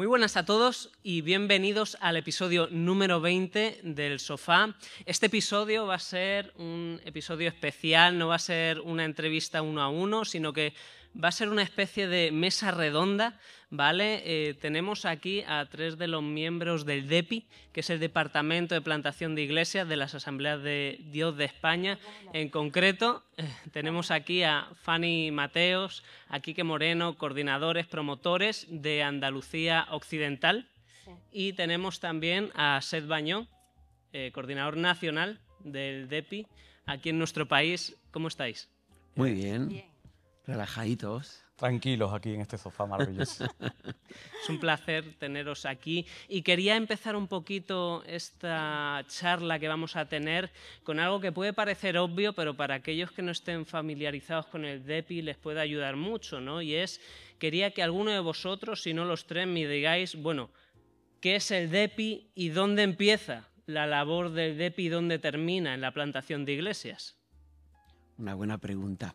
Muy buenas a todos y bienvenidos al episodio número 20 del Sofá. Este episodio va a ser un episodio especial, no va a ser una entrevista uno a uno, sino que va a ser una especie de mesa redonda, ¿vale? Tenemos aquí a tres de los miembros del DEPI, que es el Departamento de Plantación de Iglesias de las Asambleas de Dios de España. En concreto, tenemos aquí a Fanny Mateos, a Quique Moreno, coordinadores, promotores de Andalucía Occidental. Sí. Y tenemos también a Seth Bañón, coordinador nacional del DEPI aquí en nuestro país. ¿Cómo estáis? Muy bien. Relajaditos. Tranquilos aquí en este sofá maravilloso. Es un placer teneros aquí y quería empezar un poquito esta charla que vamos a tener con algo que puede parecer obvio, pero para aquellos que no estén familiarizados con el DEPI les puede ayudar mucho, ¿no? Y quería que alguno de vosotros, si no los tres, me digáis, bueno, ¿qué es el DEPI y dónde empieza la labor del DEPI y dónde termina en la plantación de iglesias? Una buena pregunta.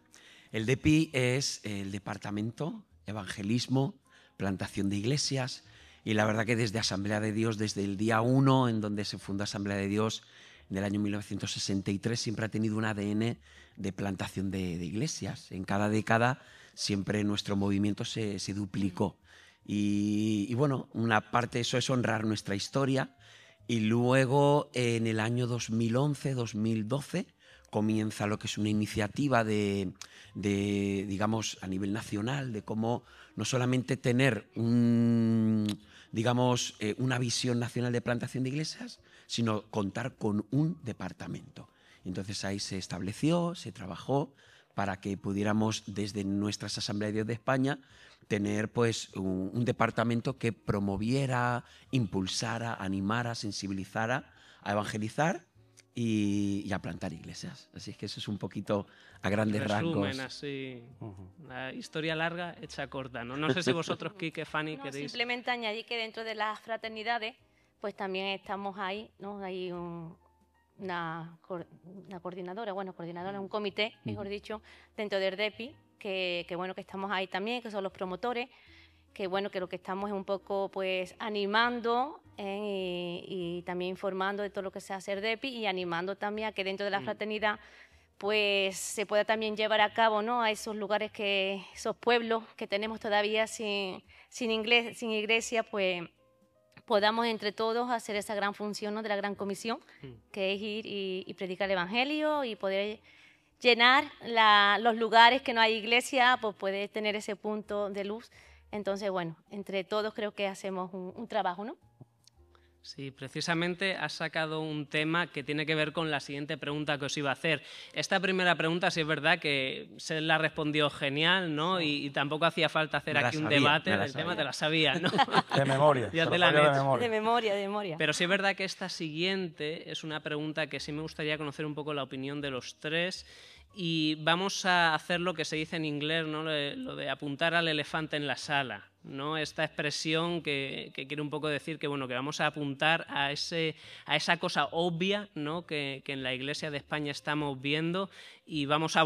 El DEPI es el Departamento Evangelismo, Plantación de Iglesias, y la verdad que desde Asamblea de Dios, desde el día 1 en donde se fundó Asamblea de Dios en el año 1963, siempre ha tenido un ADN de plantación de iglesias. En cada década siempre nuestro movimiento se duplicó. Y bueno, una parte de eso es honrar nuestra historia, y luego en el año 2011-2012 comienza lo que es una iniciativa digamos, a nivel nacional, de cómo no solamente tener una visión nacional de plantación de iglesias, sino contar con un departamento. Entonces ahí se estableció, se trabajó para que pudiéramos desde nuestras Asambleas de Dios de España tener pues un departamento que promoviera, impulsara, animara, sensibilizara a evangelizar y a plantar iglesias. Así es que eso es un poquito a grandes resumen, rasgos. Así, la historia larga hecha corta, ¿no? No sé si vosotros, Quique, Fanny, queréis... Simplemente añadir que dentro de las fraternidades, pues también estamos ahí, ¿no? Hay una coordinadora, un comité, mejor dicho, dentro del DEPI, que bueno, que estamos ahí también, que son los promotores, que bueno, que lo que estamos es un poco pues animando y también informando de todo lo que se hace el DEPI y animando también a que dentro de la fraternidad pues se pueda también llevar a cabo, ¿no? A esos lugares esos pueblos que tenemos todavía sin iglesia, pues podamos entre todos hacer esa gran función, ¿no? De la gran comisión, que es ir y predicar el evangelio y poder llenar los lugares que no hay iglesia, pues poder tener ese punto de luz. Entonces, bueno, entre todos creo que hacemos un trabajo, ¿no? Sí, precisamente has sacado un tema que tiene que ver con la siguiente pregunta que os iba a hacer. Esta primera pregunta sí es verdad que se la respondió genial, ¿no? Sí. Y tampoco hacía falta hacer aquí un debate del tema, te la sabía, ¿no? De memoria. Ya te la han hecho. De memoria. Pero sí es verdad que esta siguiente es una pregunta que sí me gustaría conocer un poco la opinión de los tres. Y vamos a hacer lo que se dice en inglés, ¿no? Lo de apuntar al elefante en la sala, ¿no? Esta expresión que quiere un poco decir que, bueno, que vamos a apuntar a esa cosa obvia, ¿no? que en la Iglesia de España estamos viendo y vamos a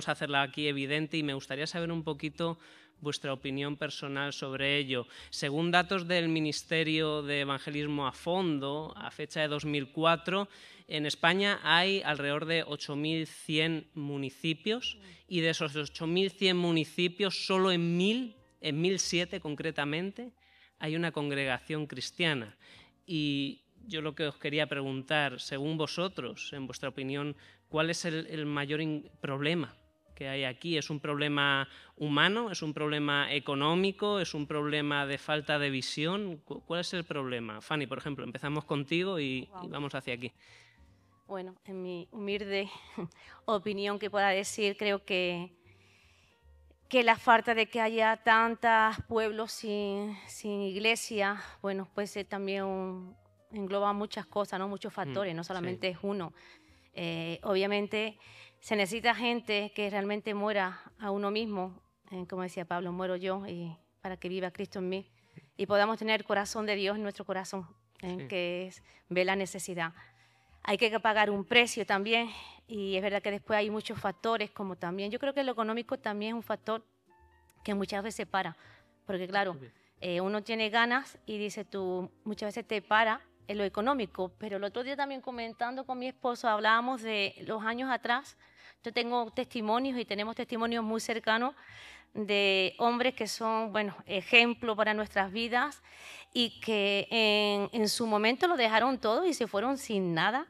hacerla aquí evidente, y me gustaría saber un poquito vuestra opinión personal sobre ello. Según datos del Ministerio de Evangelismo a Fondo, a fecha de 2004, en España hay alrededor de 8.100 municipios, y de esos 8.100 municipios, solo en 1.007 concretamente, hay una congregación cristiana. Y yo lo que os quería preguntar, según vosotros, en vuestra opinión, ¿cuál es el mayor problema que hay aquí? ¿Es un problema humano? ¿Es un problema económico? ¿Es un problema de falta de visión? ¿Cuál es el problema? Fanny, por ejemplo, empezamos contigo y vamos hacia aquí. Bueno, en mi humilde opinión que pueda decir, creo que la falta de que haya tantos pueblos sin iglesia, bueno, pues también engloba muchas cosas, ¿no? Muchos factores, no solamente es uno. Obviamente se necesita gente que realmente muera a uno mismo, como decía Pablo, muero yo y para que viva Cristo en mí, y podamos tener el corazón de Dios en nuestro corazón, que es ver la necesidad. Hay que pagar un precio también, y es verdad que después hay muchos factores, como también, yo creo que lo económico también es un factor que muchas veces para, porque claro, uno tiene ganas y dice tú, muchas veces te para en lo económico, pero el otro día también comentando con mi esposo hablábamos de los años atrás. Yo tengo testimonios y tenemos testimonios muy cercanos de hombres que son, bueno, ejemplo para nuestras vidas y que en su momento lo dejaron todo y se fueron sin nada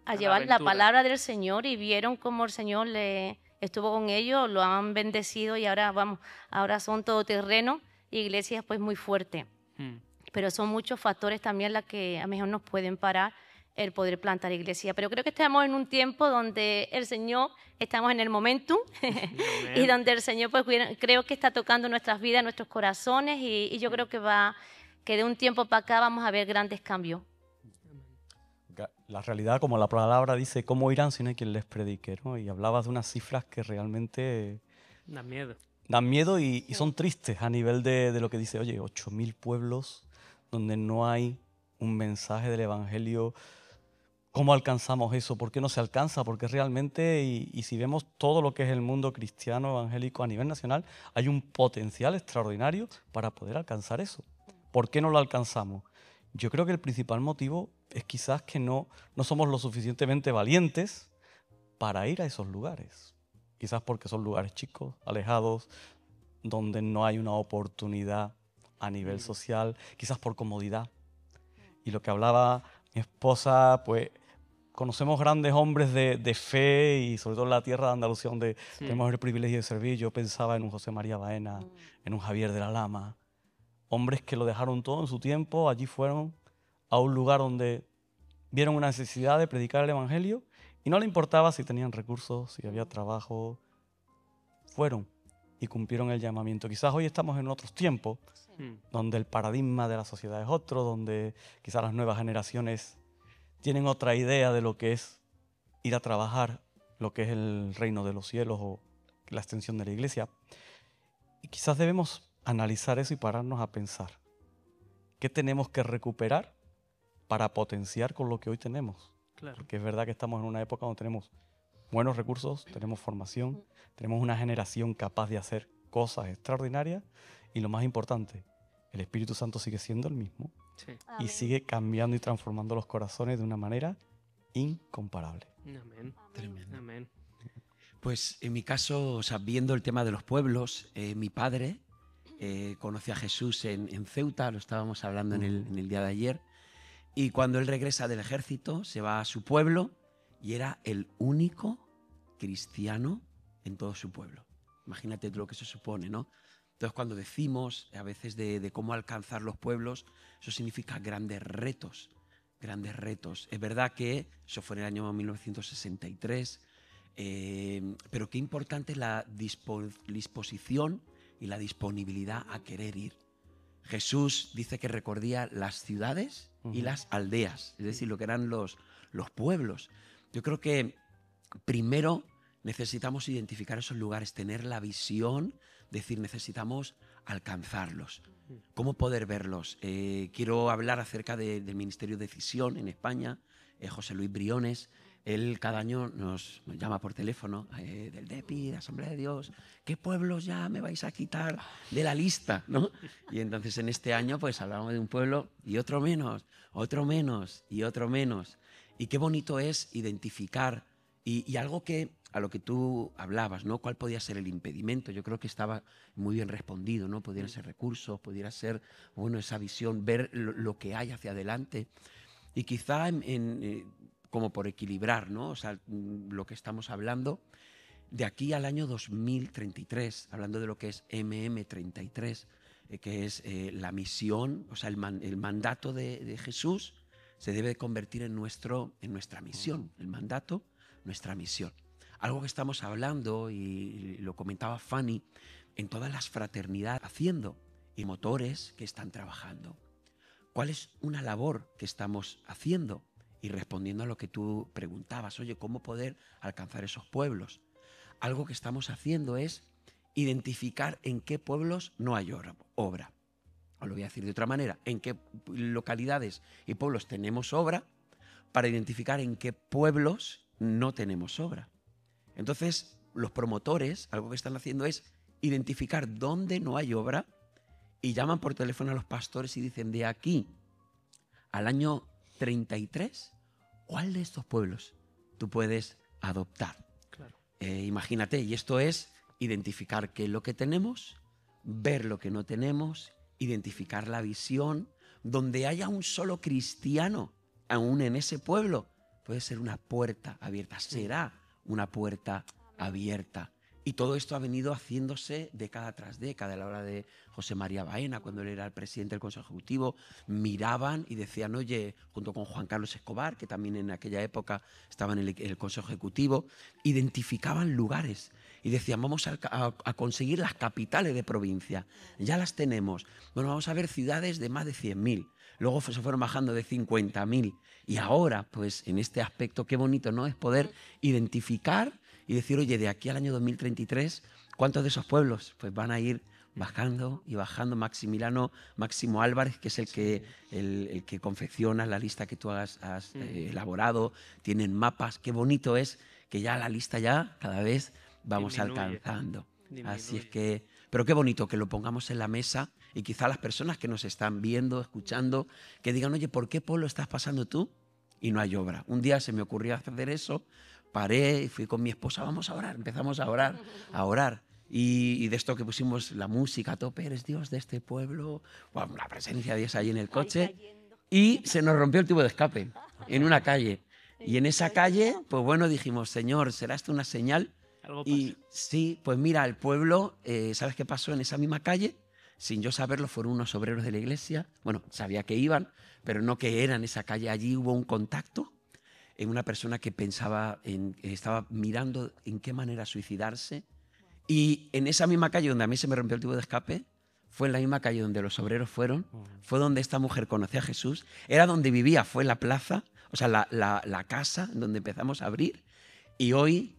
a llevar la palabra del Señor y vieron cómo el Señor le estuvo con ellos, lo han bendecido y ahora, vamos, ahora son todoterreno, iglesias pues muy fuertes. Pero son muchos factores también las que a lo mejor nos pueden parar el poder plantar iglesia. Pero creo que estamos en un tiempo donde el Señor, estamos en el momentum y donde el Señor pues creo que está tocando nuestras vidas, nuestros corazones y yo creo que de un tiempo para acá vamos a ver grandes cambios. La realidad, como la palabra dice, ¿cómo irán si no hay quien les predique? ¿No? Y hablabas de unas cifras que realmente Dan miedo. Dan miedo y son tristes a nivel de lo que dice, oye, 8.000 pueblos donde no hay un mensaje del Evangelio. ¿Cómo alcanzamos eso? ¿Por qué no se alcanza? Porque realmente, y si vemos todo lo que es el mundo cristiano evangélico a nivel nacional, hay un potencial extraordinario para poder alcanzar eso. ¿Por qué no lo alcanzamos? Yo creo que el principal motivo es quizás que no somos lo suficientemente valientes para ir a esos lugares. Quizás porque son lugares chicos, alejados, donde no hay una oportunidad a nivel social, quizás por comodidad. Y lo que hablaba mi esposa, pues conocemos grandes hombres de fe y sobre todo en la tierra de Andalucía, donde tenemos el privilegio de servir. Yo pensaba en un José María Baena, en un Javier de la Lama, hombres que lo dejaron todo en su tiempo, allí fueron a un lugar donde vieron una necesidad de predicar el Evangelio y no le importaba si tenían recursos, si había trabajo. Fueron y cumplieron el llamamiento. Quizás hoy estamos en otros tiempos, donde el paradigma de la sociedad es otro, donde quizás las nuevas generaciones tienen otra idea de lo que es ir a trabajar, lo que es el reino de los cielos o la extensión de la iglesia. Y quizás debemos analizar eso y pararnos a pensar qué tenemos que recuperar para potenciar con lo que hoy tenemos. Claro. Porque es verdad que estamos en una época donde tenemos buenos recursos, tenemos formación, tenemos una generación capaz de hacer cosas extraordinarias y lo más importante, el Espíritu Santo sigue siendo el mismo y sigue cambiando y transformando los corazones de una manera incomparable. Amén. Tremendo. Amén. Pues en mi caso, o sea, viendo el tema de los pueblos, mi padre conoció a Jesús en Ceuta, lo estábamos hablando en el día de ayer, y cuando él regresa del ejército, se va a su pueblo y era el único cristiano en todo su pueblo. Imagínate lo que eso supone, ¿no? Entonces, cuando decimos a veces de cómo alcanzar los pueblos, eso significa grandes retos, grandes retos. Es verdad que eso fue en el año 1963, pero qué importante es la disposición y la disponibilidad a querer ir. Jesús dice que recorría las ciudades y las aldeas, es decir, lo que eran los pueblos. Yo creo que primero necesitamos identificar esos lugares, tener la visión, decir, necesitamos alcanzarlos. ¿Cómo poder verlos? Quiero hablar acerca del Ministerio de Decisión en España, José Luis Briones. Él cada año nos llama por teléfono del DEPI, de Asamblea de Dios, ¿qué pueblos ya me vais a quitar de la lista? ¿No? Y entonces en este año pues hablamos de un pueblo y otro menos y otro menos. Y qué bonito es identificar y algo que a lo que tú hablabas, ¿no? ¿Cuál podía ser el impedimento? Yo creo que estaba muy bien respondido, ¿no? Podrían ser recursos, pudiera ser, bueno, esa visión, ver lo que hay hacia adelante. Y quizá como por equilibrar, ¿no? O sea, lo que estamos hablando, de aquí al año 2033, hablando de lo que es MM33, que es la misión, o sea, el mandato de Jesús se debe convertir en nuestra misión, el mandato, nuestra misión. Algo que estamos hablando, y lo comentaba Fanny, en todas las fraternidades haciendo, y motores que están trabajando. ¿Cuál es una labor que estamos haciendo? Y respondiendo a lo que tú preguntabas, oye, ¿cómo poder alcanzar esos pueblos? Algo que estamos haciendo es identificar en qué pueblos no hay obra. Os lo voy a decir de otra manera, en qué localidades y pueblos tenemos obra para identificar en qué pueblos no tenemos obra. Entonces, los promotores, algo que están haciendo es identificar dónde no hay obra y llaman por teléfono a los pastores y dicen, de aquí al año 33, ¿cuál de estos pueblos tú puedes adoptar? Claro. Imagínate, y esto es identificar qué es lo que tenemos, ver lo que no tenemos, identificar la visión, donde haya un solo cristiano aún en ese pueblo, puede ser una puerta abierta, será una puerta abierta. Y todo esto ha venido haciéndose década tras década. A la hora de José María Baena, cuando él era el presidente del Consejo Ejecutivo, miraban y decían, oye, junto con Juan Carlos Escobar, que también en aquella época estaba en el Consejo Ejecutivo, identificaban lugares y decían, vamos a conseguir las capitales de provincia. Ya las tenemos. Bueno, vamos a ver ciudades de más de 100.000. Luego se fueron bajando de 50.000. Y ahora, pues en este aspecto, qué bonito, ¿no? Es poder identificar y decir, oye, de aquí al año 2033, ¿cuántos de esos pueblos pues van a ir bajando y bajando? Máximo Álvarez, que es el que confecciona la lista que tú has elaborado, tienen mapas. Qué bonito es que ya la lista ya cada vez vamos alcanzando. Así es que, pero qué bonito que lo pongamos en la mesa y quizá las personas que nos están viendo, escuchando, que digan, oye, ¿por qué pueblo estás pasando tú y no hay obra? Un día se me ocurrió hacer eso, paré y fui con mi esposa, vamos a orar, empezamos a orar. Y de esto que pusimos la música a tope, eres Dios de este pueblo, wow, la presencia de Dios ahí en el coche, y se nos rompió el tubo de escape en una calle. Y en esa calle, pues bueno, dijimos, Señor, ¿será esto una señal? Y sí, pues mira, el pueblo, ¿sabes qué pasó en esa misma calle? Sin yo saberlo, fueron unos obreros de la iglesia. Bueno, sabía que iban, pero no que eran esa calle. Allí hubo un contacto en una persona que estaba mirando en qué manera suicidarse. Y en esa misma calle donde a mí se me rompió el tubo de escape, fue en la misma calle donde los obreros fueron, fue donde esta mujer conoció a Jesús, era donde vivía, fue la plaza, o sea, la casa donde empezamos a abrir, y hoy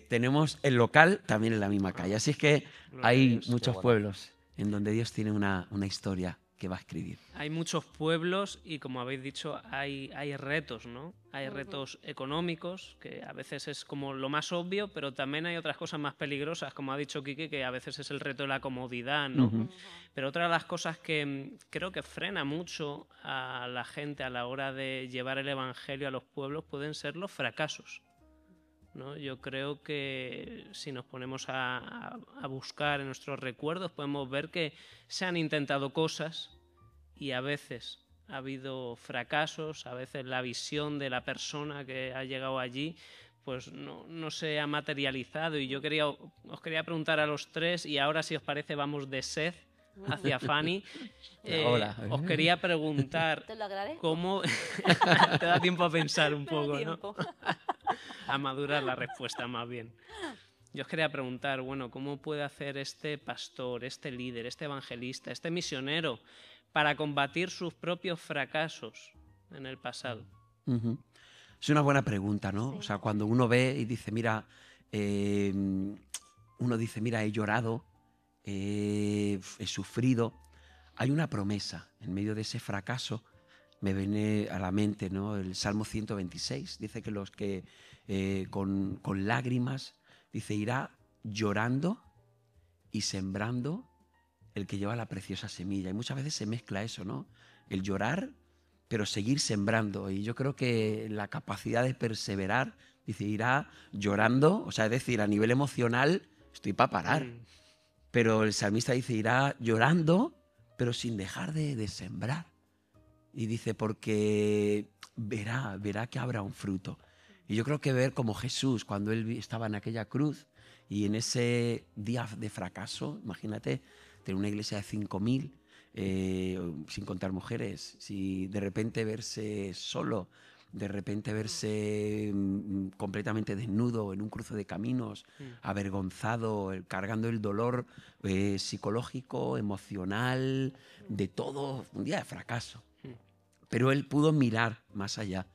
tenemos el local también en la misma calle. Así es que hay muchos pueblos en donde Dios tiene una historia que va a escribir. Hay muchos pueblos y, como habéis dicho, hay retos, ¿no? Hay retos económicos, que a veces es como lo más obvio, pero también hay otras cosas más peligrosas, como ha dicho Quique, que a veces es el reto de la comodidad, ¿no? Pero otra de las cosas que creo que frena mucho a la gente a la hora de llevar el evangelio a los pueblos pueden ser los fracasos, ¿no? Yo creo que si nos ponemos a buscar en nuestros recuerdos podemos ver que se han intentado cosas y a veces ha habido fracasos, a veces la visión de la persona que ha llegado allí pues no se ha materializado. Y yo os quería preguntar a los tres, y ahora, si os parece, vamos de Seth hacia Fanny. Os quería preguntar cómo... Te da tiempo a pensar un poco, ¿no? A madurar la respuesta, más bien. Yo os quería preguntar, bueno, ¿cómo puede hacer este pastor, este líder, este evangelista, este misionero para combatir sus propios fracasos en el pasado? Es una buena pregunta, ¿no? Sí. O sea, cuando uno ve y dice, mira, he llorado, he sufrido, hay una promesa en medio de ese fracaso. Me viene a la mente, ¿no?, el Salmo 126. Dice que los que con lágrimas, dice, irá llorando y sembrando el que lleva la preciosa semilla. Y muchas veces se mezcla eso, ¿no? El llorar, pero seguir sembrando. Y yo creo que la capacidad de perseverar, dice, irá llorando, o sea, es decir, a nivel emocional estoy para parar. Pero el salmista dice, irá llorando, pero sin dejar de sembrar. Y dice, porque verá que habrá un fruto. Y yo creo que ver como Jesús, cuando él estaba en aquella cruz y en ese día de fracaso, imagínate, tener una iglesia de 5.000, sin contar mujeres, si de repente verse solo, de repente verse completamente desnudo en un cruce de caminos, avergonzado, cargando el dolor psicológico, emocional, de todo, un día de fracaso. Pero él pudo mirar más allá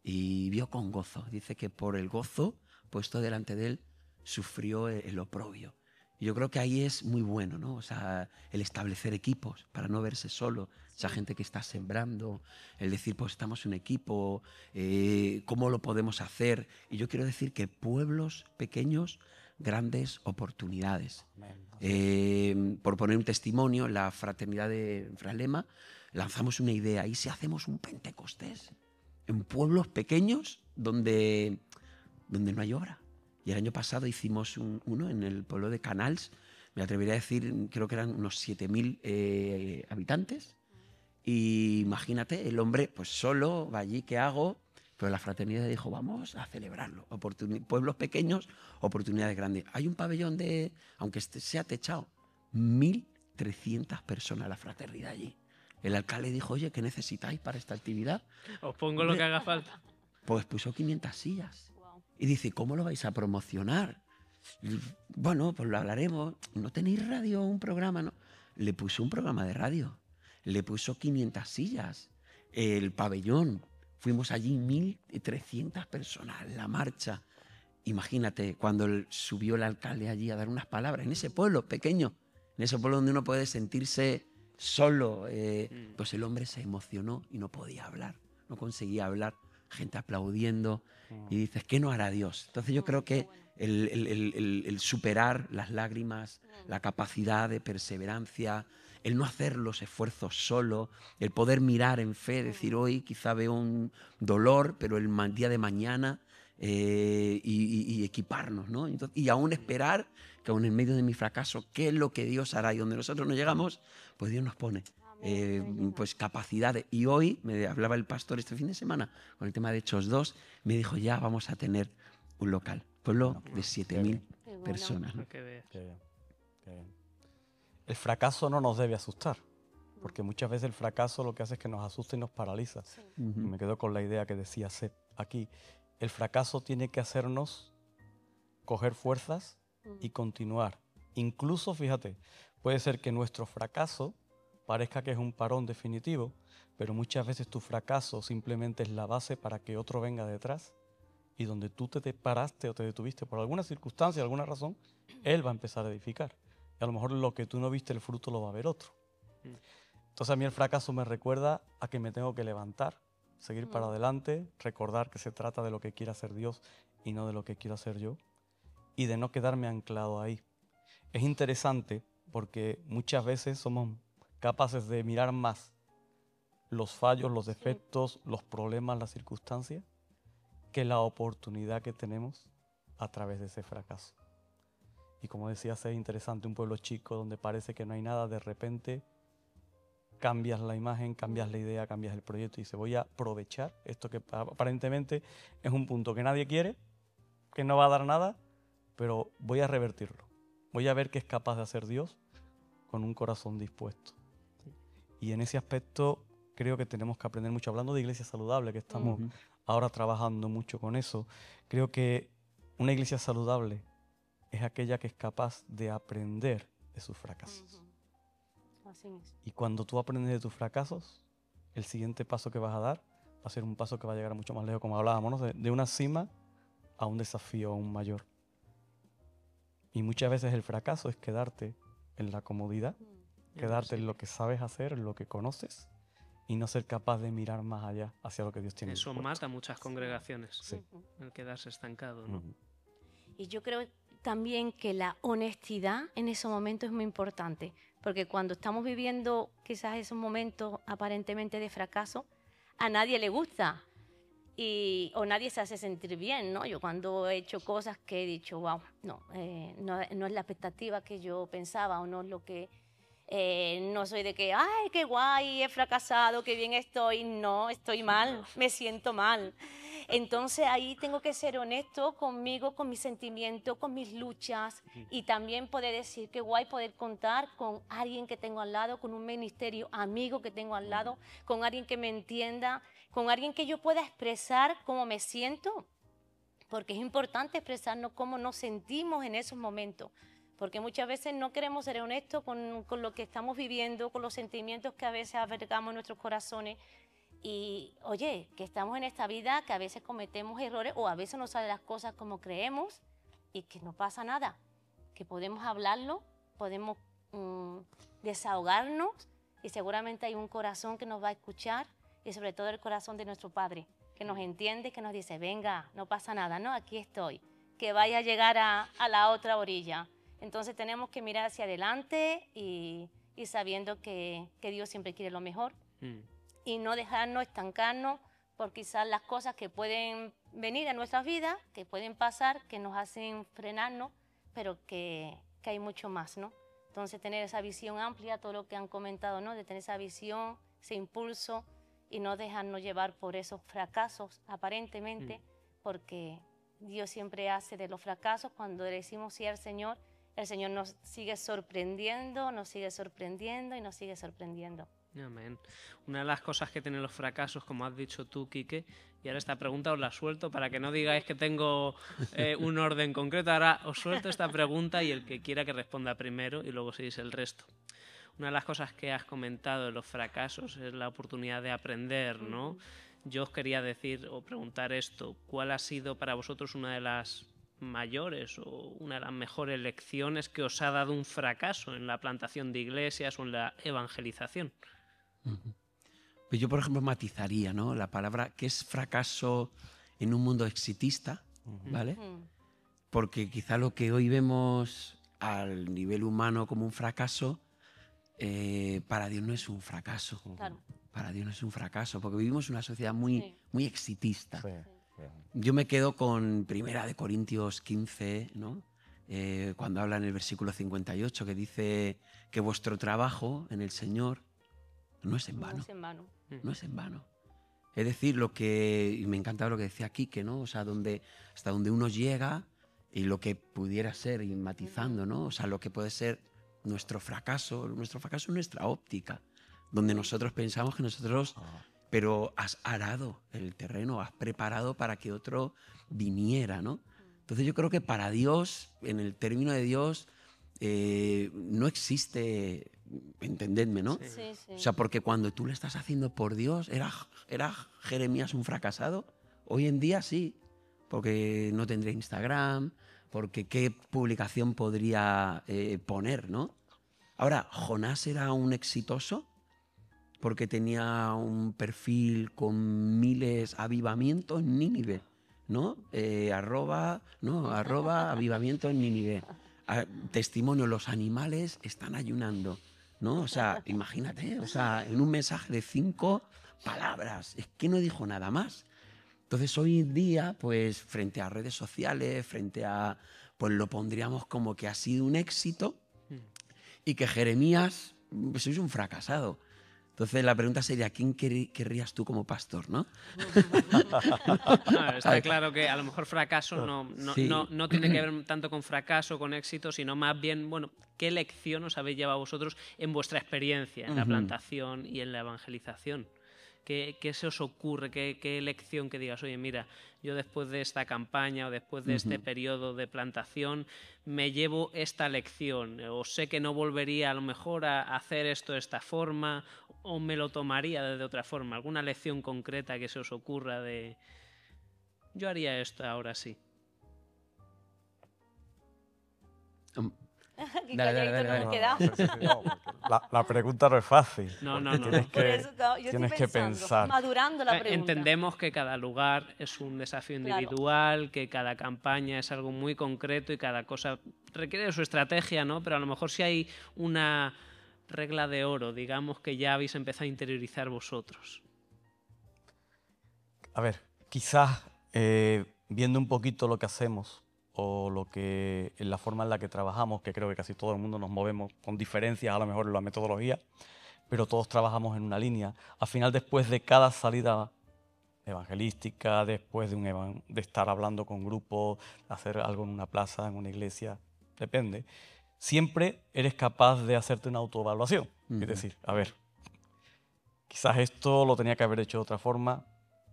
y vio con gozo. Dice que por el gozo puesto delante de él sufrió el oprobio. Y yo creo que ahí es muy bueno, ¿no? O sea, el establecer equipos para no verse solo, esa gente que está sembrando, el decir, pues estamos un equipo, ¿cómo lo podemos hacer? Y yo quiero decir que pueblos pequeños, grandes oportunidades. Por poner un testimonio, la fraternidad de Fralema, lanzamos una idea, ¿y si hacemos un Pentecostés en pueblos pequeños donde no hay obra? Y el año pasado hicimos uno en el pueblo de Canals, me atrevería a decir, creo que eran unos 7.000 habitantes. Y imagínate, el hombre pues solo va allí, ¿qué hago? Pero la fraternidad dijo, vamos a celebrarlo. Pueblos pequeños, oportunidades grandes. Hay un pabellón de, aunque sea techado, 1.300 personas la fraternidad allí. El alcalde dijo, oye, ¿qué necesitáis para esta actividad? Os pongo lo que haga falta. Pues puso 500 sillas. Guau. Y dice, ¿cómo lo vais a promocionar? Y, bueno, pues lo hablaremos. ¿No tenéis radio, un programa? ¿No? Le puso un programa de radio. Le puso 500 sillas. El pabellón. Fuimos allí 1.300 personas en la marcha. Imagínate, cuando subió el alcalde allí a dar unas palabras, en ese pueblo pequeño, en ese pueblo donde uno puede sentirse solo, pues el hombre se emocionó y no podía hablar, no conseguía hablar, gente aplaudiendo, y dices, ¿qué no hará Dios? Entonces yo creo que el superar las lágrimas, la capacidad de perseverancia, el no hacer los esfuerzos solo, el poder mirar en fe, decir hoy quizá veo un dolor, pero el día de mañana, y equiparnos, ¿no? Entonces, y aún esperar que aún en medio de mi fracaso, ¿qué es lo que Dios hará? Y donde nosotros no llegamos, pues Dios nos pone pues capacidades. Y hoy me hablaba el pastor este fin de semana con el tema de Hechos 2, me dijo, ya vamos a tener un local, pueblo de 7.000 Qué bueno. personas, ¿no? Que veas. Qué bien, qué bien. El fracaso no nos debe asustar, porque muchas veces el fracaso lo que hace es que nos asusta y nos paraliza. Sí. Y me quedo con la idea que decía Seth aquí. El fracaso tiene que hacernos coger fuerzas y continuar. Incluso, fíjate, puede ser que nuestro fracaso parezca que es un parón definitivo, pero muchas veces tu fracaso simplemente es la base para que otro venga detrás, y donde tú te paraste o te detuviste por alguna circunstancia, alguna razón, él va a empezar a edificar. Y a lo mejor lo que tú no viste, el fruto lo va a ver otro. Entonces a mí el fracaso me recuerda a que me tengo que levantar, seguir para adelante, recordar que se trata de lo que quiere hacer Dios y no de lo que quiero hacer yo, y de no quedarme anclado ahí. Es interesante porque muchas veces somos capaces de mirar más los fallos, los defectos, los problemas, las circunstancias, que la oportunidad que tenemos a través de ese fracaso. Y como decía, es interesante, un pueblo chico donde parece que no hay nada, de repente cambias la imagen, cambias la idea, cambias el proyecto y dices, voy a aprovechar esto que aparentemente es un punto que nadie quiere, que no va a dar nada, pero voy a revertirlo. Voy a ver qué es capaz de hacer Dios con un corazón dispuesto. Y en ese aspecto creo que tenemos que aprender mucho. Hablando de iglesia saludable, que estamos ahora trabajando mucho con eso, creo que una iglesia saludable es aquella que es capaz de aprender de sus fracasos. Así es. Y cuando tú aprendes de tus fracasos, el siguiente paso que vas a dar va a ser un paso que va a llegar mucho más lejos, como hablábamos, ¿no? de una cima a un desafío aún mayor. Y muchas veces el fracaso es quedarte en la comodidad, quedarte en lo que sabes hacer, en lo que conoces, y no ser capaz de mirar más allá hacia lo que Dios tiene. Eso mata a muchas congregaciones, Sí. el quedarse estancado, ¿no? Y yo creo también que la honestidad en ese momento es muy importante, porque cuando estamos viviendo quizás esos momentos aparentemente de fracaso, a nadie le gusta o nadie se hace sentir bien, ¿no? Yo cuando he hecho cosas que he dicho, wow, no es la expectativa que yo pensaba o no es lo que... no soy de que, ay, qué guay, he fracasado, qué bien estoy. No, estoy mal, me siento mal. Entonces ahí tengo que ser honesto conmigo, con mis sentimientos, con mis luchas, y también poder decir qué guay poder contar con alguien que tengo al lado, con un ministerio amigo que tengo al lado, con alguien que me entienda, con alguien que yo pueda expresar cómo me siento, porque es importante expresarnos cómo nos sentimos en esos momentos. Porque muchas veces no queremos ser honestos con lo que estamos viviendo, con los sentimientos que a veces albergamos en nuestros corazones. Y, oye, que estamos en esta vida, que a veces cometemos errores o a veces no salen las cosas como creemos y que no pasa nada. que podemos hablarlo, podemos desahogarnos y seguramente hay un corazón que nos va a escuchar y sobre todo el corazón de nuestro Padre, que nos entiende, que nos dice, venga, no pasa nada, ¿no? Aquí estoy, que vaya a llegar a la otra orilla. Entonces tenemos que mirar hacia adelante y sabiendo que Dios siempre quiere lo mejor y no dejarnos estancarnos por quizás las cosas que pueden venir en nuestras vidas, que pueden pasar, que nos hacen frenarnos, pero que hay mucho más, ¿no? Entonces tener esa visión amplia, todo lo que han comentado, ¿no? De tener esa visión, ese impulso y no dejarnos llevar por esos fracasos aparentemente, porque Dios siempre hace de los fracasos, cuando le decimos sí al Señor, el Señor nos sigue sorprendiendo, nos sigue sorprendiendo y nos sigue sorprendiendo. Amén. Una de las cosas que tienen los fracasos, como has dicho tú, Quique, y ahora esta pregunta os la suelto para que no digáis que tengo un orden concreto, ahora os suelto esta pregunta y el que quiera que responda primero y luego seguís el resto. Una de las cosas que has comentado de los fracasos es la oportunidad de aprender, ¿no? Yo os quería decir o preguntar esto, ¿cuál ha sido para vosotros una de las mayores o una de las mejores lecciones que os ha dado un fracaso en la plantación de iglesias o en la evangelización? Pues yo, por ejemplo, matizaría, ¿no? La palabra que es fracaso en un mundo exitista, ¿vale? Porque quizá lo que hoy vemos al nivel humano como un fracaso, para Dios no es un fracaso. Claro. Para Dios no es un fracaso, porque vivimos una sociedad muy exitista. Sí. Yo me quedo con 1 Corintios 15, ¿no? Cuando habla en el versículo 58, que dice que vuestro trabajo en el Señor no es en vano. No es en vano. No es en vano. Es decir, y me encantaba lo que decía Quique, ¿no? O sea, hasta donde uno llega y lo que pudiera ser, y matizando, ¿no? O sea, lo que puede ser nuestro fracaso es nuestra óptica, donde nosotros pensamos que nosotros... Pero has arado el terreno, has preparado para que otro viniera, ¿no? Entonces yo creo que para Dios, en el término de Dios, no existe, entendedme, ¿no? Sí, sí. O sea, porque cuando tú lo estás haciendo por Dios, ¿era Jeremías un fracasado? Hoy en día sí, porque no tendría Instagram, porque qué publicación podría poner, ¿no? Ahora, ¿Jonás era un exitoso? Porque tenía un perfil con miles avivamientos en Nínive, ¿no? Arroba avivamiento en Nínive. Testimonio, los animales están ayunando, ¿no? O sea, imagínate, o sea, en un mensaje de 5 palabras, es que no dijo nada más. Entonces hoy en día, pues frente a redes sociales, pues lo pondríamos como que ha sido un éxito y que Jeremías, pues es un fracasado. Entonces la pregunta sería, ¿quién querrías tú como pastor, no? Está claro que a lo mejor fracaso no tiene que ver tanto con fracaso, con éxito, sino más bien, bueno, ¿qué lección os habéis llevado vosotros en vuestra experiencia en la plantación y en la evangelización? ¿Qué se os ocurre? ¿Qué lección que digas, oye, mira, yo después de esta campaña o después de este periodo de plantación me llevo esta lección, o sé que no volvería a lo mejor a hacer esto de esta forma, o me lo tomaría de otra forma? ¿Alguna lección concreta que se os ocurra de yo haría esto ahora sí? Aquí calladito no me queda. La pregunta no es fácil. No. Por eso yo tienes estoy que pensando, pensar. madurando la pregunta. Entendemos que cada lugar es un desafío Claro. individual, que cada campaña es algo muy concreto y cada cosa requiere de su estrategia, ¿no? Pero a lo mejor si hay una regla de oro, digamos, que ya habéis empezado a interiorizar vosotros. A ver, quizás viendo un poquito lo que hacemos o la forma en la que trabajamos, que creo que casi todo el mundo nos movemos con diferencias a lo mejor en la metodología, pero todos trabajamos en una línea. Al final, después de cada salida evangelística, después de estar hablando con grupos, hacer algo en una plaza, en una iglesia, depende, siempre eres capaz de hacerte una autoevaluación. Es decir, a ver, quizás esto lo tenía que haber hecho de otra forma,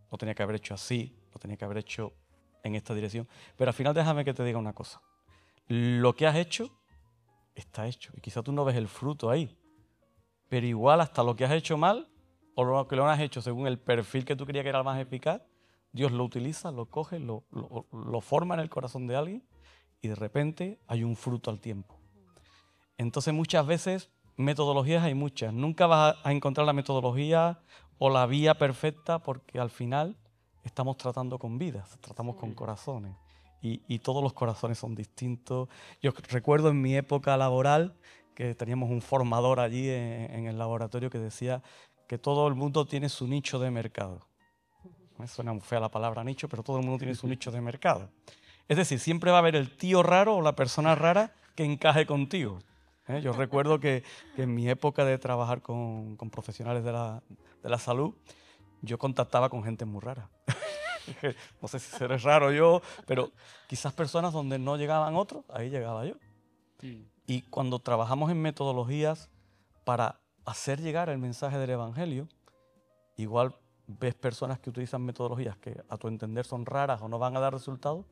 lo tenía que haber hecho así, lo tenía que haber hecho en esta dirección. Pero al final déjame que te diga una cosa. Lo que has hecho, está hecho. Y quizás tú no ves el fruto ahí. Pero igual hasta lo que has hecho mal, o lo que lo has hecho según el perfil que tú querías que era más eficaz, Dios lo utiliza, lo coge, lo forma en el corazón de alguien y de repente hay un fruto al tiempo. Entonces muchas veces metodologías hay muchas. Nunca vas a encontrar la metodología o la vía perfecta porque al final estamos tratando con vidas, tratamos con corazones y todos los corazones son distintos. Yo recuerdo en mi época laboral que teníamos un formador allí en el laboratorio que decía que todo el mundo tiene su nicho de mercado. Me suena muy fea la palabra nicho, pero todo el mundo tiene su nicho de mercado. Es decir, siempre va a haber el tío raro o la persona rara que encaje contigo. Yo recuerdo que en mi época de trabajar con profesionales de la salud, yo contactaba con gente muy rara. No sé si seré raro yo, pero quizás personas donde no llegaban otros, ahí llegaba yo. Y cuando trabajamos en metodologías para hacer llegar el mensaje del Evangelio, igual ves personas que utilizan metodologías que a tu entender son raras o no van a dar resultados,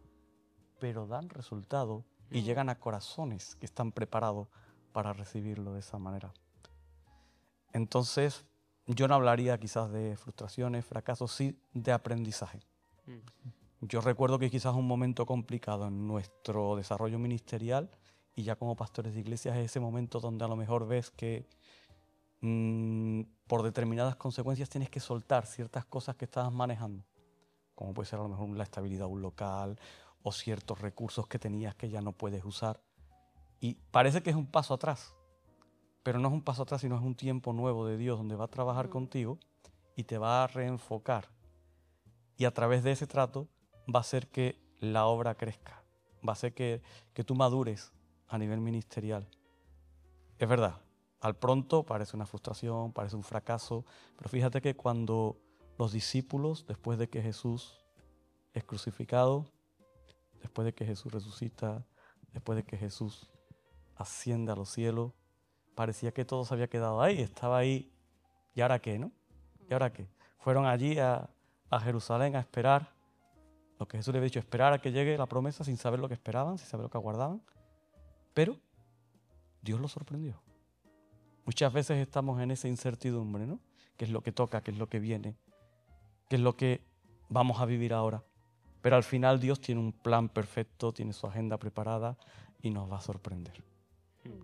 pero dan resultados y llegan a corazones que están preparados para recibirlo de esa manera. Entonces, yo no hablaría quizás de frustraciones, fracasos, sí de aprendizaje. Yo recuerdo que quizás un momento complicado en nuestro desarrollo ministerial y ya como pastores de iglesias es ese momento donde a lo mejor ves que por determinadas consecuencias tienes que soltar ciertas cosas que estabas manejando, como puede ser a lo mejor la estabilidad de un local o ciertos recursos que tenías que ya no puedes usar. Y parece que es un paso atrás, pero no es un paso atrás, sino es un tiempo nuevo de Dios donde va a trabajar contigo y te va a reenfocar. Y a través de ese trato va a hacer que la obra crezca, va a hacer que tú madures a nivel ministerial. Es verdad, al pronto parece una frustración, parece un fracaso, pero fíjate que cuando los discípulos, después de que Jesús es crucificado, después de que Jesús resucita, después de que Jesús asciende a los cielos, parecía que todo se había quedado ahí, estaba ahí. ¿Y ahora qué, no? ¿Y ahora qué? Fueron allí a Jerusalén a esperar lo que Jesús le había dicho, esperar a que llegue la promesa sin saber lo que esperaban, sin saber lo que aguardaban. Pero Dios los sorprendió. Muchas veces estamos en esa incertidumbre, ¿no? ¿Qué es lo que toca? ¿Qué es lo que viene? ¿Qué es lo que vamos a vivir ahora? Pero al final Dios tiene un plan perfecto, tiene su agenda preparada y nos va a sorprender.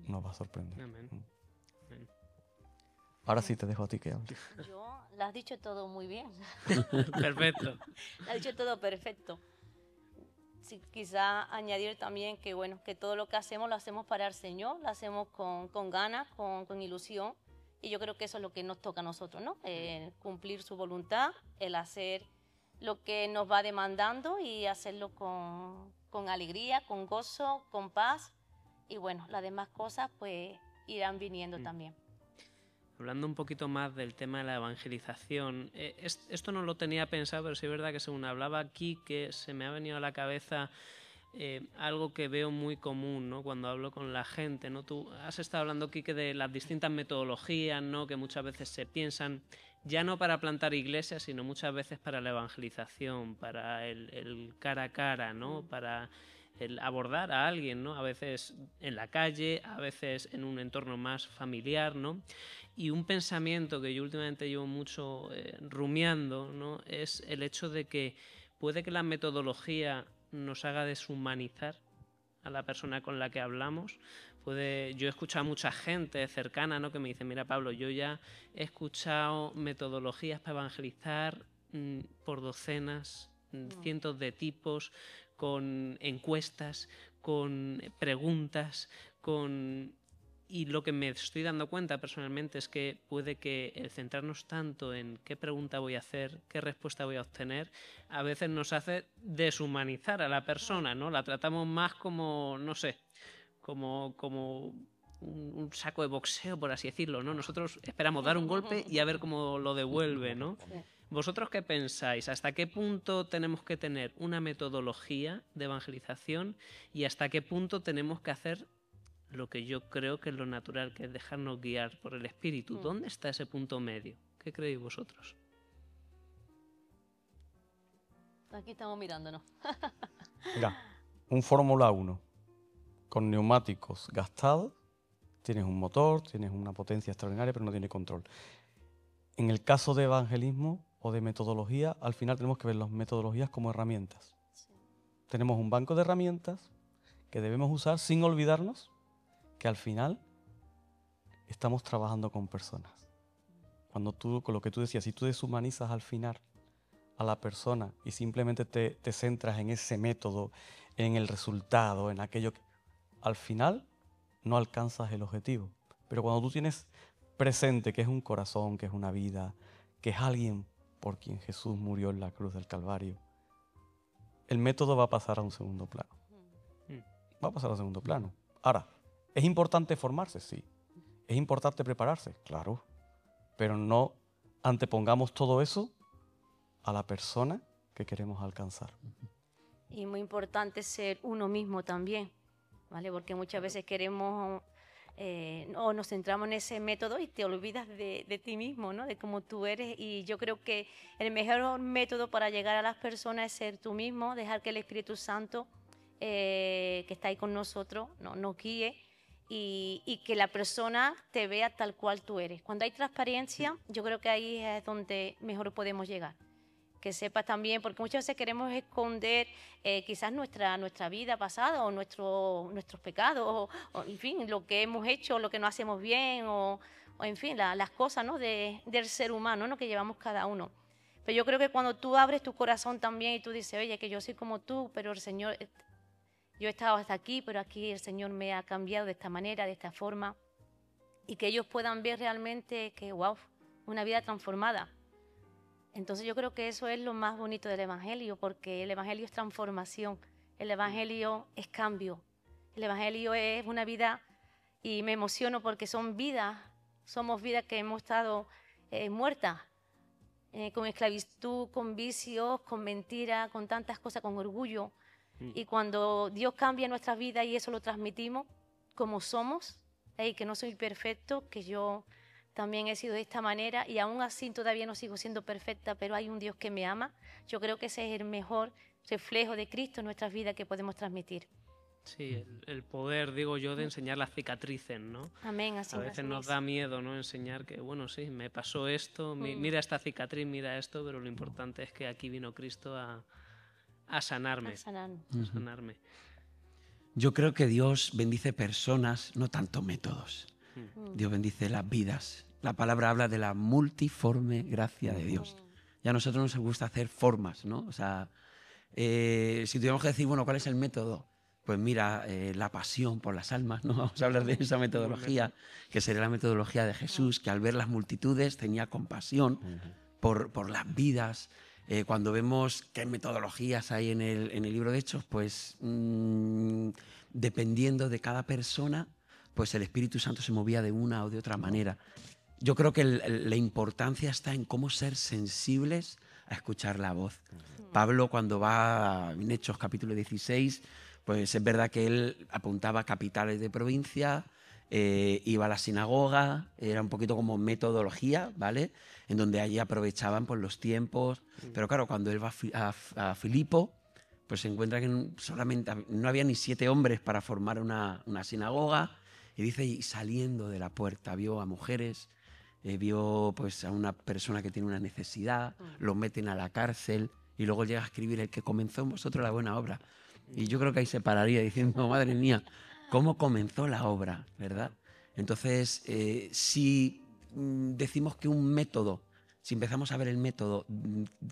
Nos va a sorprender. Amén. Ahora sí te dejo a ti que hables. Yo lo has dicho todo muy bien. Perfecto. Lo has dicho todo perfecto. Sí, quizá añadir también que bueno, que todo lo que hacemos lo hacemos para el Señor, lo hacemos con ganas, con ilusión. Y yo creo que eso es lo que nos toca a nosotros, ¿no? El cumplir su voluntad, el hacer lo que nos va demandando y hacerlo con alegría, con gozo, con paz. Y bueno, las demás cosas pues irán viniendo también. Hablando un poquito más del tema de la evangelización, esto no lo tenía pensado, pero sí es verdad que según hablaba aquí, que se me ha venido a la cabeza algo que veo muy común, ¿no? Cuando hablo con la gente, ¿no? Tú has estado hablando aquí que de las distintas metodologías, ¿no? Que muchas veces se piensan ya no para plantar iglesias, sino muchas veces para la evangelización, para el cara a cara, ¿no? Para el abordar a alguien, ¿no? A veces en la calle, a veces en un entorno más familiar, ¿no? Y un pensamiento que yo últimamente llevo mucho rumiando, ¿no? Es el hecho de que puede que la metodología nos haga deshumanizar a la persona con la que hablamos. Yo he escuchado a mucha gente cercana, ¿no? Que me dice, mira Pablo, yo ya he escuchado metodologías para evangelizar por docenas, cientos de tipos, con encuestas, con preguntas, y lo que me estoy dando cuenta personalmente es que puede que el centrarnos tanto en qué pregunta voy a hacer, qué respuesta voy a obtener, a veces nos hace deshumanizar a la persona, ¿no? La tratamos más como, no sé, como un saco de boxeo, por así decirlo, ¿no? Nosotros esperamos dar un golpe y a ver cómo lo devuelve, ¿no? ¿Vosotros qué pensáis? ¿Hasta qué punto tenemos que tener una metodología de evangelización y hasta qué punto tenemos que hacer lo que yo creo que es lo natural, que es dejarnos guiar por el Espíritu? ¿Dónde está ese punto medio? ¿Qué creéis vosotros? Aquí estamos mirándonos. Mira, un Fórmula 1 con neumáticos gastados, tienes un motor, tienes una potencia extraordinaria, pero no tiene control. En el caso de evangelismo o de metodología, al final tenemos que ver las metodologías como herramientas. Sí. Tenemos un banco de herramientas que debemos usar sin olvidarnos que al final estamos trabajando con personas. Cuando tú, con lo que tú decías, si tú deshumanizas al final a la persona y simplemente te centras en ese método, en el resultado, en aquello que al final no alcanzas el objetivo. Pero cuando tú tienes presente que es un corazón, que es una vida, que es alguien por quien Jesús murió en la cruz del Calvario, el método va a pasar a un segundo plano. Va a pasar a un segundo plano. Ahora, ¿es importante formarse? Sí. ¿Es importante prepararse? Claro. Pero no antepongamos todo eso a la persona que queremos alcanzar. Y muy importante ser uno mismo también, ¿vale? Porque muchas veces queremos o nos centramos en ese método y te olvidas de ti mismo, ¿no? De cómo tú eres. Y yo creo que el mejor método para llegar a las personas es ser tú mismo, dejar que el Espíritu Santo que está ahí con nosotros nos guíe y que la persona te vea tal cual tú eres. Cuando hay transparencia, yo creo que ahí es donde mejor podemos llegar. Que sepas también, porque muchas veces queremos esconder quizás nuestra vida pasada o nuestros pecados, o en fin, lo que hemos hecho, lo que no hacemos bien, o en fin, las cosas, ¿no? del ser humano, ¿no? Que llevamos cada uno. Pero yo creo que cuando tú abres tu corazón también y tú dices, oye, que yo soy como tú, pero el Señor, yo he estado hasta aquí, pero aquí el Señor me ha cambiado de esta manera, de esta forma, y que ellos puedan ver realmente que, wow, una vida transformada. Entonces yo creo que eso es lo más bonito del Evangelio, porque el Evangelio es transformación, el Evangelio es cambio, el Evangelio es una vida, y me emociono porque somos vidas que hemos estado muertas, con esclavitud, con vicios, con mentiras, con tantas cosas, con orgullo. Y cuando Dios cambia nuestras vidas y eso lo transmitimos como somos, que no soy perfecto, que yo también he sido de esta manera y aún así todavía no sigo siendo perfecta, pero hay un Dios que me ama. Yo creo que ese es el mejor reflejo de Cristo en nuestras vidas que podemos transmitir. Sí, el poder, digo yo, de enseñar las cicatrices, ¿no? Amén, así A veces nos da miedo, ¿no? Enseñar que, bueno, sí, me pasó esto, mira esta cicatriz, mira esto, pero lo importante es que aquí vino Cristo a sanarme. A sanarme. Yo creo que Dios bendice personas, no tanto métodos. Dios bendice las vidas. La palabra habla de la multiforme gracia de Dios. Y a nosotros nos gusta hacer formas, ¿no? O sea, si tuviéramos que decir, bueno, ¿cuál es el método? Pues mira, la pasión por las almas, ¿no? Vamos a hablar de esa metodología, que sería la metodología de Jesús, que al ver las multitudes tenía compasión por las vidas. Cuando vemos qué metodologías hay en el libro de Hechos, pues dependiendo de cada persona, pues el Espíritu Santo se movía de una o de otra manera. Yo creo que la importancia está en cómo ser sensibles a escuchar la voz. Pablo, cuando va en Hechos capítulo 16, pues es verdad que él apuntaba a capitales de provincia, iba a la sinagoga, era un poquito como metodología, ¿vale? En donde allí aprovechaban pues, los tiempos. Pero claro, cuando él va a Filipo, pues se encuentra que solamente no había ni 7 hombres para formar una sinagoga. Y dice, y saliendo de la puerta, vio a mujeres, vio pues, a una persona que tiene una necesidad, lo meten a la cárcel y luego llega a escribir, el que comenzó en vosotros la buena obra. Y yo creo que ahí se pararía diciendo, madre mía, ¿cómo comenzó la obra? ¿Verdad? Entonces, si decimos que un método, si empezamos a ver el método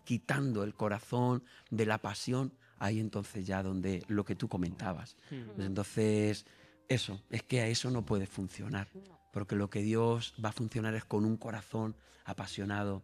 quitando el corazón de la pasión, ahí entonces ya donde lo que tú comentabas. Pues entonces, eso, es que a eso no puede funcionar, porque lo que Dios va a funcionar es con un corazón apasionado,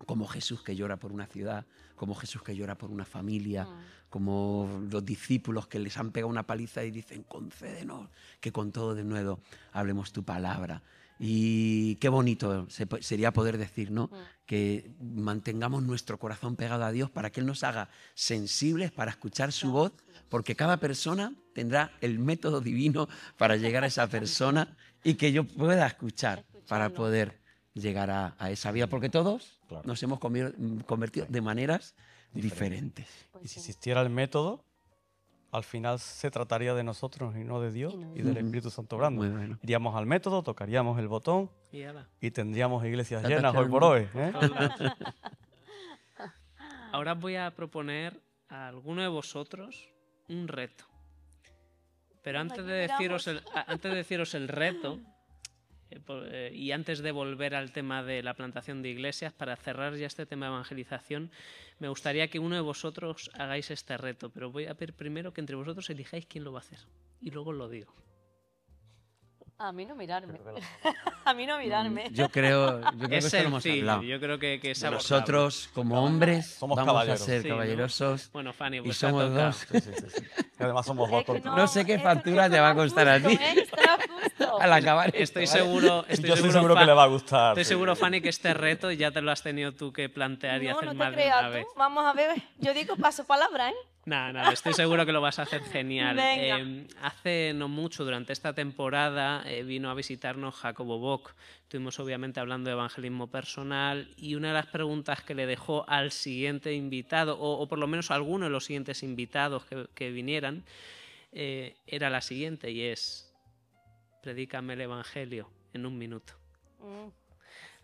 como Jesús que llora por una ciudad, como Jesús que llora por una familia, como los discípulos que les han pegado una paliza y dicen, concédenos que con todo de nuevo hablemos tu palabra. Y qué bonito sería poder decir, ¿no? Que mantengamos nuestro corazón pegado a Dios para que Él nos haga sensibles para escuchar su voz, porque cada persona tendrá el método divino para llegar a esa persona y que yo pueda escuchar para poder llegar a esa vida, porque todos nos hemos convertido de maneras diferentes. Y si existiera el método, al final se trataría de nosotros y no de Dios y del Espíritu Santo obrando. Bueno. Iríamos al método, tocaríamos el botón y tendríamos iglesias llenas hoy por tachando. hoy. Ahora os voy a proponer a alguno de vosotros un reto. Pero Venga, antes ya de deciros miramos. antes de deciros el reto, y antes de volver al tema de la plantación de iglesias, para cerrar ya este tema de evangelización, me gustaría que uno de vosotros hagáis este reto, pero voy a pedir primero que entre vosotros elijáis quién lo va a hacer y luego os lo digo. A mí no mirarme. A mí no mirarme. Yo creo que Es esto lo hemos sencillo, hablado. yo creo que es De abordable. nosotros, como hombres, Somos vamos caballeros. a ser Sí, ¿no? caballerosos. Bueno, Fanny, Y pues te ha somos tocado. dos. Sí, sí, sí, sí. Y además somos dos Es que tontos. No sé qué esto- factura esto te va a no es costar a justo, ti. Esto no es justo. Al acabar esto, Estoy ¿vale? seguro, Yo estoy seguro que le va a gustar. Estoy sí. seguro, Fanny, que este reto ya te lo has tenido tú que plantear y No, hacer no te más de una creas vez. tú. Vamos a ver. Yo digo paso palabra, ¿eh? Nada, estoy seguro que lo vas a hacer genial. Venga. Hace no mucho, durante esta temporada, vino a visitarnos Jacobo Bock. Estuvimos obviamente hablando de evangelismo personal y una de las preguntas que le dejó al siguiente invitado, o por lo menos a alguno de los siguientes invitados que vinieran, era la siguiente y es: predícame el evangelio en 1 minuto. Mm.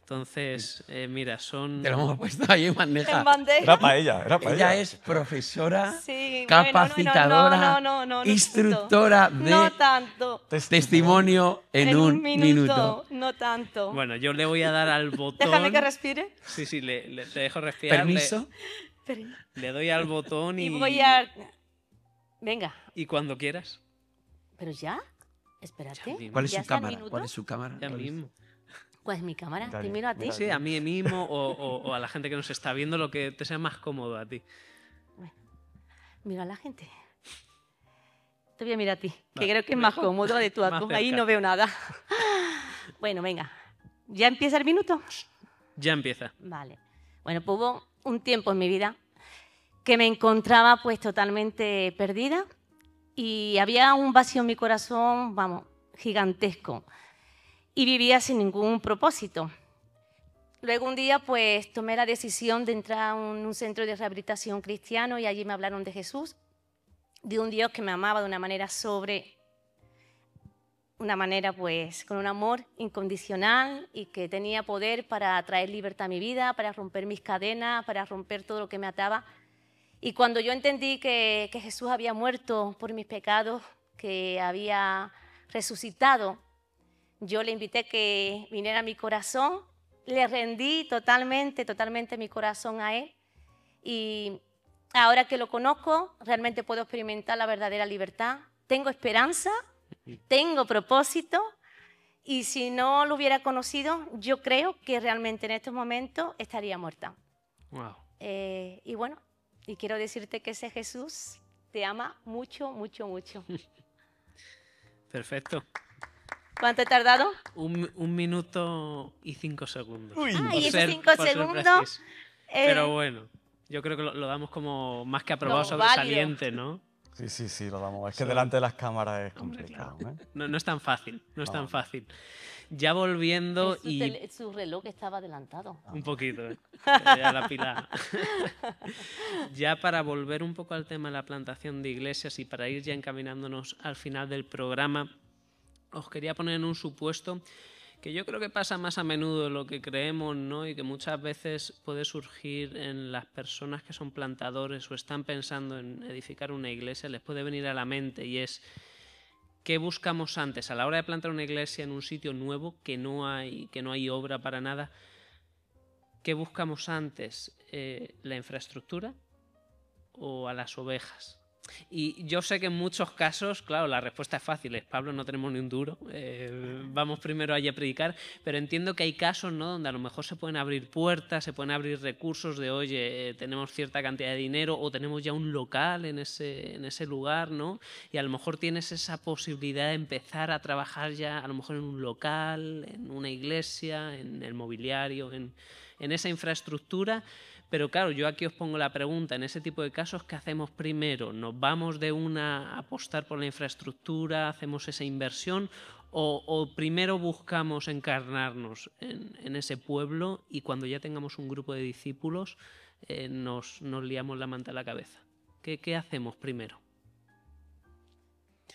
Entonces, mira, son... Te lo hemos puesto ahí en bandeja. En bandeja. Era para ella, era para Ella ella. es profesora, Sí, capacitadora, no instructora tanto. de No tanto. testimonio en un minuto. No tanto. Bueno, yo le voy a dar al botón... Déjame que respire. Sí, sí, te dejo respirar. Permiso. Le doy al botón Y voy a... Venga. Y cuando quieras. ¿Pero ya? Espérate. Ya mismo. ¿Cuál es ¿Ya su está el cámara? minuto? ¿Cuál es su cámara? Ya mismo. ¿Cuál es mi cámara? Mira, Te miro a ti. mira. Sí, a mí mismo o a la gente que nos está viendo, lo que te sea más cómodo a ti. Mira a la gente. Te voy a mirar a ti, que Vale, creo que es más cómodo de tú a más tú. Ahí cerca. no veo nada. Bueno, venga. ¿Ya empieza el minuto? Ya empieza. Vale. Bueno, pues hubo un tiempo en mi vida que me encontraba pues totalmente perdida y había un vacío en mi corazón, vamos, gigantesco. Y vivía sin ningún propósito. Luego un día pues tomé la decisión de entrar en un centro de rehabilitación cristiano y allí me hablaron de Jesús, de un Dios que me amaba de una manera pues con un amor incondicional y que tenía poder para traer libertad a mi vida, para romper mis cadenas, para romper todo lo que me ataba. Y cuando yo entendí que Jesús había muerto por mis pecados, que había resucitado, yo le invité que viniera a mi corazón, le rendí totalmente mi corazón a Él. Y ahora que lo conozco, realmente puedo experimentar la verdadera libertad. Tengo esperanza, tengo propósito, y si no lo hubiera conocido, yo creo que realmente en estos momentos estaría muerta. Wow. Y bueno, y quiero decirte que ese Jesús te ama mucho. Perfecto. ¿Cuánto he tardado? 1 minuto y 5 segundos. Uy. Ah, Por y esos ser- 5 por ser segundos. preciso. eh, Pero bueno, yo creo que lo damos como más que aprobado, Como válido. sobresaliente, ¿no? Sí, lo damos. Es que Sobre- delante de las cámaras es Hombre, complicado. claro. ¿eh? No es tan fácil, no es No. tan fácil. Ya volviendo su, y... su reloj estaba adelantado. Un poquito, ¿eh? Ya la pila. Ya para volver un poco al tema de la plantación de iglesias y para ir ya encaminándonos al final del programa, os quería poner en un supuesto que yo creo que pasa más a menudo de lo que creemos, ¿no? Y que muchas veces puede surgir en las personas que son plantadores o están pensando en edificar una iglesia, les puede venir a la mente, y es: ¿qué buscamos antes a la hora de plantar una iglesia en un sitio nuevo que no hay obra para nada? ¿Qué buscamos antes? ¿La infraestructura o a las ovejas? Y yo sé que en muchos casos, claro, la respuesta es fácil, es: Pablo, no tenemos ni un duro, vamos primero allí a predicar, pero entiendo que hay casos, ¿no?, donde a lo mejor se pueden abrir puertas, se pueden abrir recursos de: oye, tenemos cierta cantidad de dinero o tenemos ya un local en ese lugar, ¿no? Y a lo mejor tienes esa posibilidad de empezar a trabajar ya a lo mejor en un local, en una iglesia, en el mobiliario, en esa infraestructura. Pero claro, yo aquí os pongo la pregunta: en ese tipo de casos, ¿qué hacemos primero? ¿Nos vamos de una a apostar por la infraestructura, hacemos esa inversión, o primero buscamos encarnarnos en ese pueblo y cuando ya tengamos un grupo de discípulos nos liamos la manta a la cabeza? ¿Qué hacemos primero?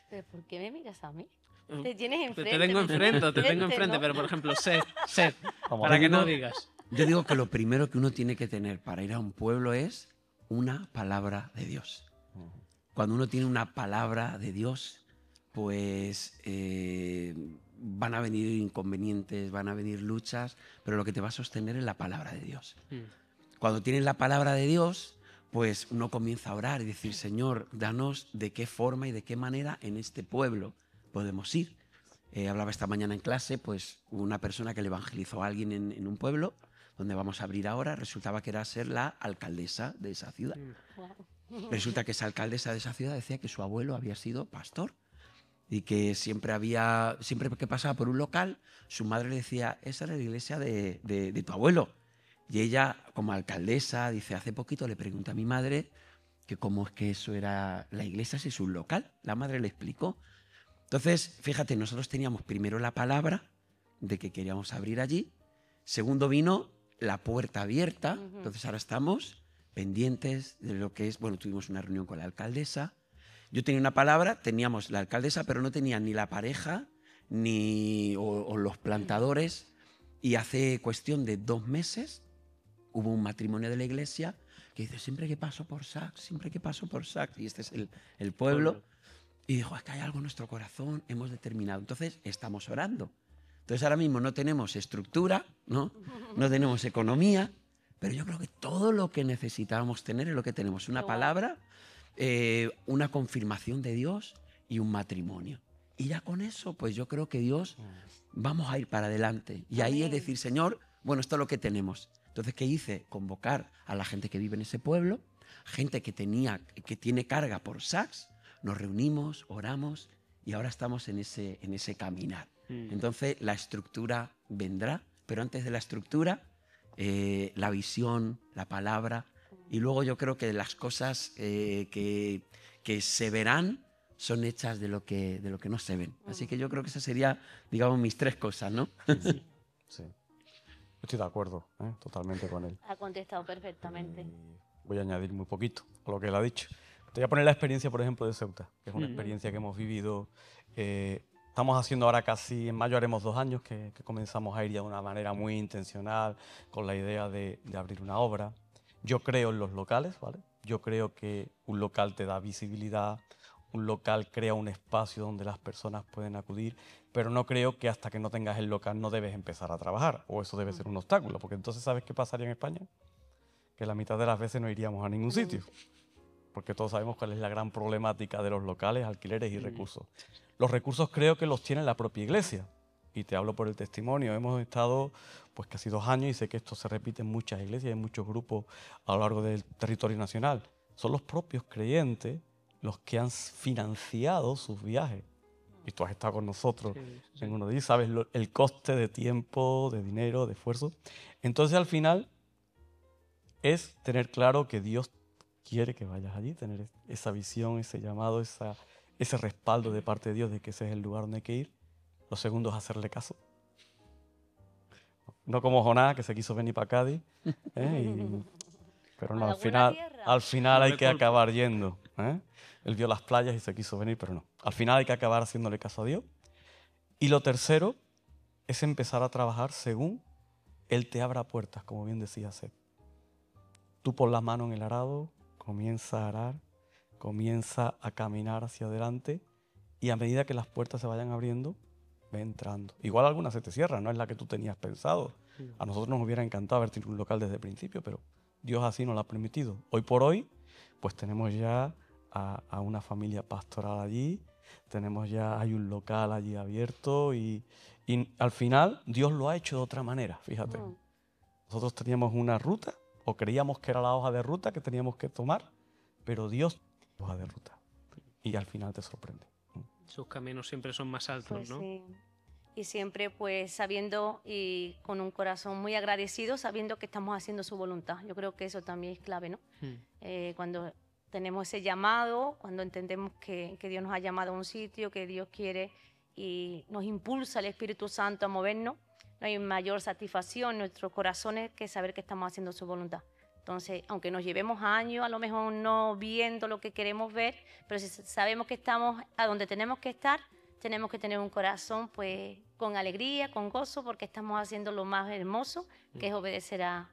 ¿Pero por qué me miras a mí? Te tienes enfrente. Te tengo enfrente, ¿no? pero por ejemplo, Seth, Vamos, para que digo- no digas. Yo digo que lo primero que uno tiene que tener para ir a un pueblo es una palabra de Dios. Cuando uno tiene una palabra de Dios, pues van a venir inconvenientes, van a venir luchas, pero lo que te va a sostener es la palabra de Dios. Cuando tienes la palabra de Dios, pues uno comienza a orar y decir, Señor, danos de qué forma y de qué manera en este pueblo podemos ir. Hablaba esta mañana en clase, pues hubo una persona que le evangelizó a alguien en un pueblo, donde vamos a abrir ahora, resultaba que era ser la alcaldesa de esa ciudad. Resulta que esa alcaldesa de esa ciudad decía que su abuelo había sido pastor y que siempre que pasaba por un local, su madre le decía, esa era la iglesia de tu abuelo. Y ella, como alcaldesa, dice, hace poquito le pregunté a mi madre que cómo es que eso era la iglesia si es un local. La madre le explicó. Entonces, fíjate, nosotros teníamos primero la palabra de que queríamos abrir allí. Segundo vino la puerta abierta. Entonces ahora estamos pendientes de lo que es, bueno, tuvimos una reunión con la alcaldesa. Yo tenía una palabra, teníamos la alcaldesa, pero no tenía ni la pareja o los plantadores. Y hace cuestión de 2 meses hubo un matrimonio de la iglesia que dice, siempre que paso por Sax, y este es el pueblo, y dijo, es que hay algo en nuestro corazón, hemos determinado. Entonces estamos orando. Entonces ahora mismo no tenemos estructura, no tenemos economía, pero yo creo que todo lo que necesitábamos tener es lo que tenemos. Una palabra, una confirmación de Dios y un matrimonio. Y ya con eso, pues yo creo que Dios, vamos a ir para adelante. Y ahí es decir, Señor, bueno, esto es lo que tenemos. Entonces, ¿qué hice? Convocar a la gente que vive en ese pueblo, gente que tiene carga por Sax, nos reunimos, oramos y ahora estamos en ese caminar. Entonces, la estructura vendrá, pero antes de la estructura, la visión, la palabra, y luego yo creo que las cosas que se verán son hechas de lo que no se ven. Así que yo creo que esas serían, digamos, mis 3 cosas, ¿no? Sí. Estoy de acuerdo, totalmente con él. Ha contestado perfectamente. Voy a añadir muy poquito a lo que él ha dicho. Te voy a poner la experiencia, por ejemplo, de Ceuta, que es una experiencia que hemos vivido. Estamos haciendo ahora casi, en mayo haremos 2 años que comenzamos a ir ya de una manera muy intencional, con la idea de abrir una obra. Yo creo en los locales, ¿vale? Yo creo que un local te da visibilidad, un local crea un espacio donde las personas pueden acudir, pero no creo que hasta que no tengas el local no debes empezar a trabajar, o eso debe ser un obstáculo, porque entonces ¿sabes qué pasaría en España? Que la mitad de las veces no iríamos a ningún sitio, porque todos sabemos cuál es la gran problemática de los locales, alquileres y recursos. Los recursos creo que los tiene la propia iglesia, y te hablo por el testimonio. Hemos estado pues casi 2 años y sé que esto se repite en muchas iglesias, en muchos grupos a lo largo del territorio nacional. Son los propios creyentes los que han financiado sus viajes. Y tú has estado con nosotros en uno de ellos, sabes el coste de tiempo, de dinero, de esfuerzo. Entonces al final es tener claro que Dios quiere que vayas allí, tener esa visión, ese llamado, ese respaldo de parte de Dios de que ese es el lugar donde hay que ir. Lo segundo es hacerle caso. No como Jonás, que se quiso venir para Cádiz. Pero no, al final hay que acabar yendo. Él vio las playas y se quiso venir, pero no. Al final hay que acabar haciéndole caso a Dios. Y lo tercero es empezar a trabajar según Él te abra puertas, como bien decía Seth. Tú pon la mano en el arado, comienza a arar, comienza a caminar hacia adelante y a medida que las puertas se vayan abriendo, ve entrando. Igual algunas se te cierran, no es la que tú tenías pensado. A nosotros nos hubiera encantado haber tenido un local desde el principio, pero Dios así nos lo ha permitido. Hoy por hoy, pues tenemos ya a una familia pastoral allí, hay un local allí abierto y al final Dios lo ha hecho de otra manera, fíjate. Nosotros teníamos una ruta, o creíamos que era la hoja de ruta que teníamos que tomar, pero Dios hoja de ruta y al final te sorprende. Sus caminos siempre son más altos, Pues ¿no? sí. Y siempre pues sabiendo y con un corazón muy agradecido, sabiendo que estamos haciendo su voluntad. Yo creo que eso también es clave, ¿no? Cuando tenemos ese llamado, cuando entendemos que Dios nos ha llamado a un sitio, que Dios quiere y nos impulsa el Espíritu Santo a movernos, no hay mayor satisfacción en nuestros corazones que saber que estamos haciendo su voluntad. Entonces, aunque nos llevemos años, a lo mejor no viendo lo que queremos ver, pero si sabemos que estamos a donde tenemos que estar, tenemos que tener un corazón pues con alegría, con gozo, porque estamos haciendo lo más hermoso, que es obedecer a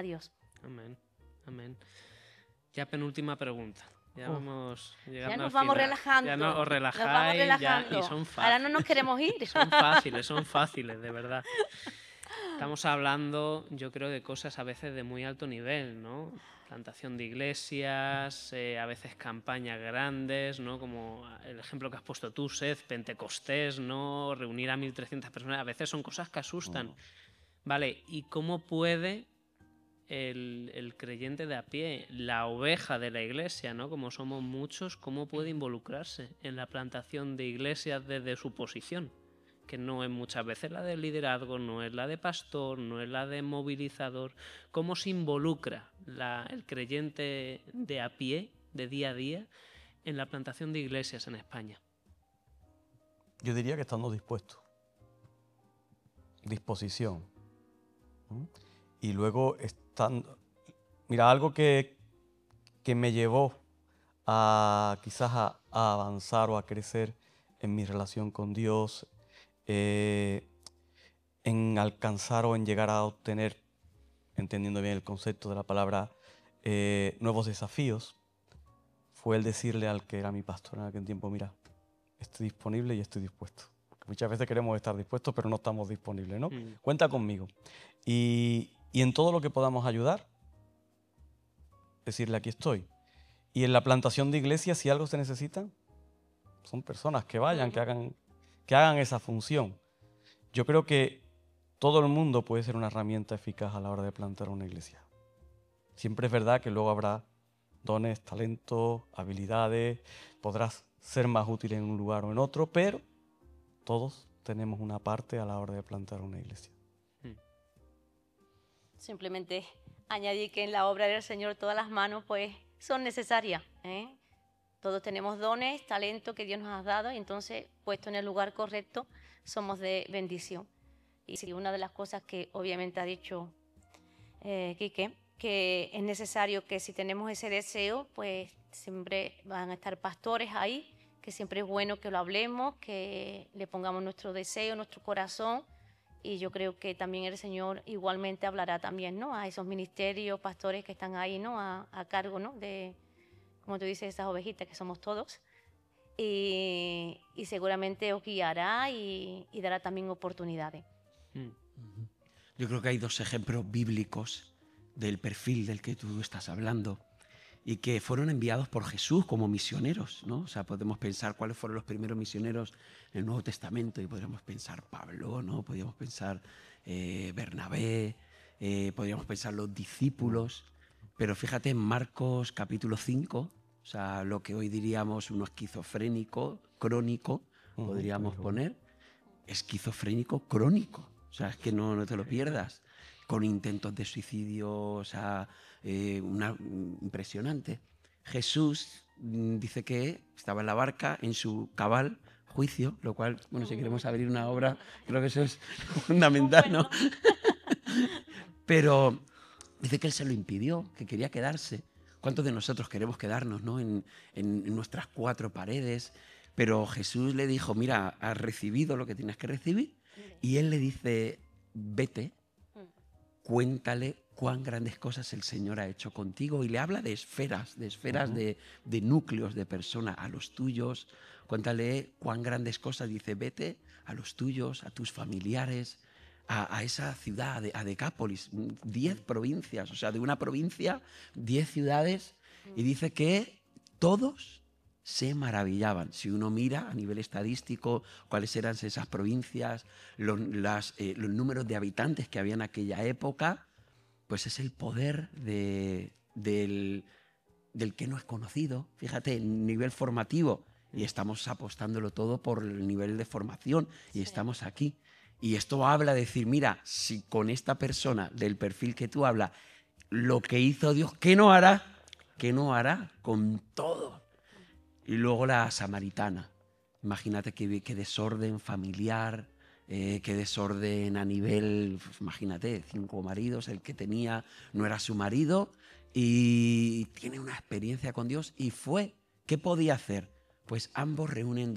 Dios. Amén, amén. Ya penúltima pregunta. Ya vamos llegando Ya al nos vamos final. relajando. Ya os Nos relajáis vamos ya, relajando. y son fáciles. Ahora no nos queremos ir. Son fáciles, de verdad. Estamos hablando, yo creo, de cosas a veces de muy alto nivel, ¿no? Plantación de iglesias, a veces campañas grandes, ¿no? Como el ejemplo que has puesto tú, Seth, Pentecostés, ¿no? Reunir a 1.300 personas, a veces son cosas que asustan. Vale, ¿y cómo puede el creyente de a pie, la oveja de la iglesia, ¿no? Como somos muchos, cómo puede involucrarse en la plantación de iglesias desde su posición? Que no es muchas veces la de liderazgo, no es la de pastor, no es la de movilizador. ¿Cómo se involucra el creyente de a pie, de día a día, en la plantación de iglesias en España? Yo diría que estando dispuesto. Disposición. Y luego estando... Mira, algo que me llevó a quizás a avanzar o a crecer en mi relación con Dios, en alcanzar o en llegar a obtener, entendiendo bien el concepto de la palabra, nuevos desafíos, fue el decirle al que era mi pastor en aquel tiempo, mira, estoy disponible y estoy dispuesto. Porque muchas veces queremos estar dispuestos, pero no estamos disponibles, ¿no? Cuenta conmigo. Y en todo lo que podamos ayudar, decirle, aquí estoy. Y en la plantación de iglesias, si algo se necesita, son personas que vayan, que hagan esa función. Yo creo que todo el mundo puede ser una herramienta eficaz a la hora de plantar una iglesia. Siempre es verdad que luego habrá dones, talentos, habilidades, podrás ser más útil en un lugar o en otro, pero todos tenemos una parte a la hora de plantar una iglesia. Simplemente añadir que en la obra del Señor todas las manos pues son necesarias, ¿eh? Todos tenemos dones, talento que Dios nos ha dado y entonces, puesto en el lugar correcto, somos de bendición. Y sí, una de las cosas que obviamente ha dicho Quique, que es necesario que si tenemos ese deseo, pues siempre van a estar pastores ahí, que siempre es bueno que lo hablemos, que le pongamos nuestro deseo, nuestro corazón. Y yo creo que también el Señor igualmente hablará también, ¿no? A esos ministerios, pastores que están ahí, ¿no? A cargo, ¿no? De, como tú dices, esas ovejitas que somos todos. Y seguramente os guiará y dará también oportunidades. Yo creo que hay dos ejemplos bíblicos del perfil del que tú estás hablando y que fueron enviados por Jesús como misioneros, ¿no? O sea, podemos pensar cuáles fueron los primeros misioneros en el Nuevo Testamento y podríamos pensar Pablo, ¿no? Podríamos pensar Bernabé, podríamos pensar los discípulos, pero fíjate en Marcos capítulo 5, o sea, lo que hoy diríamos un esquizofrénico crónico, podríamos poner, esquizofrénico crónico, o sea, es que no te lo pierdas, con intentos de suicidio, o sea, impresionante. Jesús dice que estaba en la barca en su cabal juicio, lo cual, bueno, si queremos abrir una obra, creo que eso es fundamental, ¿no? Pero dice que él se lo impidió, que quería quedarse. ¿Cuántos de nosotros queremos quedarnos, ¿no? en nuestras cuatro paredes? Pero Jesús le dijo, mira, has recibido lo que tienes que recibir. Y él le dice, vete, cuéntale cuán grandes cosas el Señor ha hecho contigo. Y le habla de esferas, de núcleos de personas, a los tuyos. Cuéntale cuán grandes cosas. Dice, vete a los tuyos, a tus familiares, a esa ciudad, a Decápolis, 10 provincias. O sea, de una provincia, 10 ciudades. Y dice que todos se maravillaban. Si uno mira a nivel estadístico cuáles eran esas provincias, los números de habitantes que había en aquella época, pues es el poder del que no es conocido. Fíjate, el nivel formativo. Y estamos apostándolo todo por el nivel de formación. Y estamos aquí. Y esto habla de decir, mira, si con esta persona del perfil que tú hablas, lo que hizo Dios, ¿qué no hará? ¿Qué no hará con todo? Y luego la samaritana. Imagínate qué desorden familiar, qué desorden a nivel, imagínate, 5 maridos, el que tenía no era su marido y tiene una experiencia con Dios y fue. ¿Qué podía hacer? Pues ambos reúnen